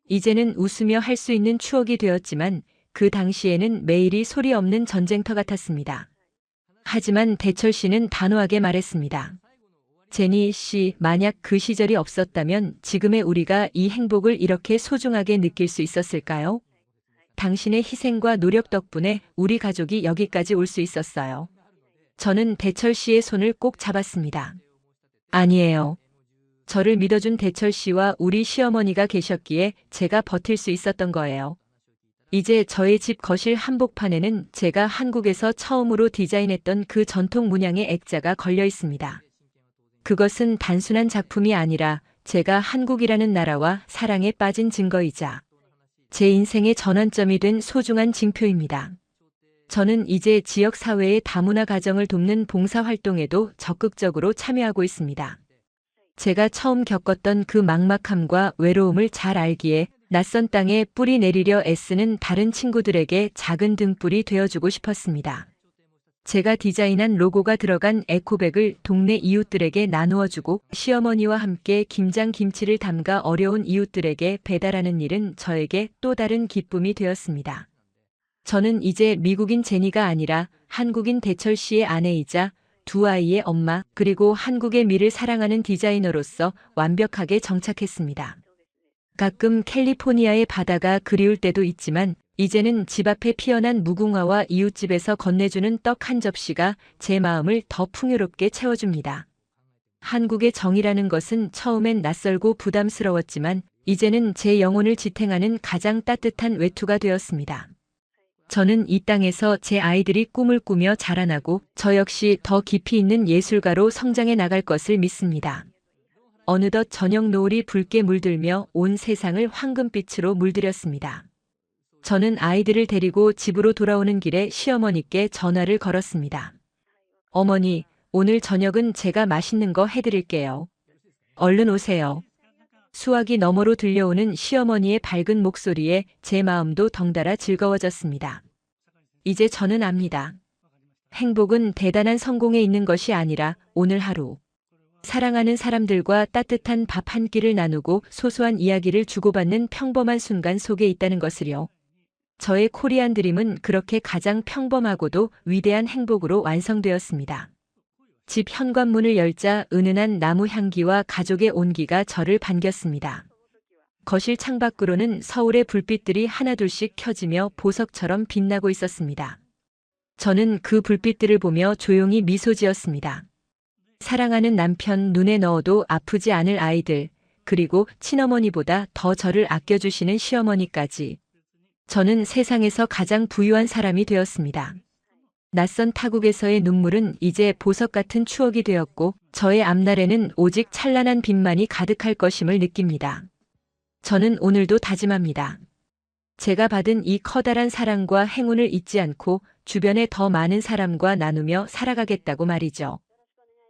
이제는 웃으며 할 수 있는 추억이 되었지만 그 당시에는 매일이 소리 없는 전쟁터 같았습니다. 하지만 대철 씨는 단호하게 말했습니다. 제니 씨, 만약 그 시절이 없었다면 지금의 우리가 이 행복을 이렇게 소중하게 느낄 수 있었을까요? 당신의 희생과 노력 덕분에 우리 가족이 여기까지 올 수 있었어요. 저는 대철 씨의 손을 꼭 잡았습니다. 아니에요. 저를 믿어준 대철 씨와 우리 시어머니가 계셨기에 제가 버틸 수 있었던 거예요. 이제 저의 집 거실 한복판에는 제가 한국에서 처음으로 디자인했던 그 전통 문양의 액자가 걸려 있습니다. 그것은 단순한 작품이 아니라 제가 한국이라는 나라와 사랑에 빠진 증거이자 제 인생의 전환점이 된 소중한 징표입니다. 저는 이제 지역 사회의 다문화 가정을 돕는 봉사활동에도 적극적으로 참여하고 있습니다. 제가 처음 겪었던 그 막막함과 외로움을 잘 알기에 낯선 땅에 뿌리 내리려 애쓰는 다른 친구들에게 작은 등불이 되어주고 싶었습니다. 제가 디자인한 로고가 들어간 에코백을 동네 이웃들에게 나누어주고 시어머니와 함께 김장 김치를 담가 어려운 이웃들에게 배달하는 일은 저에게 또 다른 기쁨이 되었습니다. 저는 이제 미국인 제니가 아니라 한국인 대철 씨의 아내이자 두 아이의 엄마 그리고 한국의 미를 사랑하는 디자이너로서 완벽하게 정착했습니다. 가끔 캘리포니아의 바다가 그리울 때도 있지만 이제는 집 앞에 피어난 무궁화와 이웃집에서 건네주는 떡 한 접시가 제 마음을 더 풍요롭게 채워줍니다. 한국의 정이라는 것은 처음엔 낯설고 부담스러웠지만 이제는 제 영혼을 지탱하는 가장 따뜻한 외투가 되었습니다. 저는 이 땅에서 제 아이들이 꿈을 꾸며 자라나고 저 역시 더 깊이 있는 예술가로 성장해 나갈 것을 믿습니다. 어느덧 저녁 노을이 붉게 물들며 온 세상을 황금빛으로 물들였습니다. 저는 아이들을 데리고 집으로 돌아오는 길에 시어머니께 전화를 걸었습니다. 어머니, 오늘 저녁은 제가 맛있는 거 해드릴게요. 얼른 오세요. 수화기 너머로 들려오는 시어머니의 밝은 목소리에 제 마음도 덩달아 즐거워졌습니다. 이제 저는 압니다. 행복은 대단한 성공에 있는 것이 아니라 오늘 하루 사랑하는 사람들과 따뜻한 밥 한 끼를 나누고 소소한 이야기를 주고받는 평범한 순간 속에 있다는 것을요. 저의 코리안 드림은 그렇게 가장 평범하고도 위대한 행복으로 완성되었습니다. 집 현관문을 열자 은은한 나무 향기와 가족의 온기가 저를 반겼습니다. 거실 창밖으로는 서울의 불빛들이 하나둘씩 켜지며 보석처럼 빛나고 있었습니다. 저는 그 불빛들을 보며 조용히 미소 지었습니다. 사랑하는 남편, 눈에 넣어도 아프지 않을 아이들, 그리고 친어머니보다 더 저를 아껴주시는 시어머니까지. 저는 세상에서 가장 부유한 사람이 되었습니다. 낯선 타국에서의 눈물은 이제 보석 같은 추억이 되었고 저의 앞날에는 오직 찬란한 빛만이 가득할 것임을 느낍니다. 저는 오늘도 다짐합니다. 제가 받은 이 커다란 사랑과 행운을 잊지 않고 주변에 더 많은 사람과 나누며 살아가겠다고 말이죠.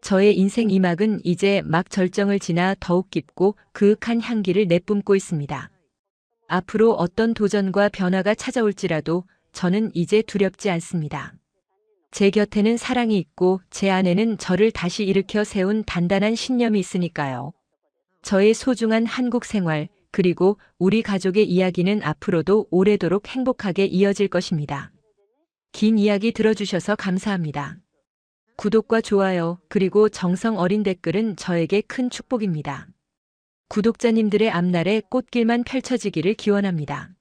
저의 인생 이막은 이제 막 절정을 지나 더욱 깊고 그윽한 향기를 내뿜고 있습니다. 앞으로 어떤 도전과 변화가 찾아올지라도 저는 이제 두렵지 않습니다. 제 곁에는 사랑이 있고 제 안에는 저를 다시 일으켜 세운 단단한 신념이 있으니까요. 저의 소중한 한국 생활, 그리고 우리 가족의 이야기는 앞으로도 오래도록 행복하게 이어질 것입니다. 긴 이야기 들어주셔서 감사합니다. 구독과 좋아요, 그리고 정성 어린 댓글은 저에게 큰 축복입니다. 구독자님들의 앞날에 꽃길만 펼쳐지기를 기원합니다.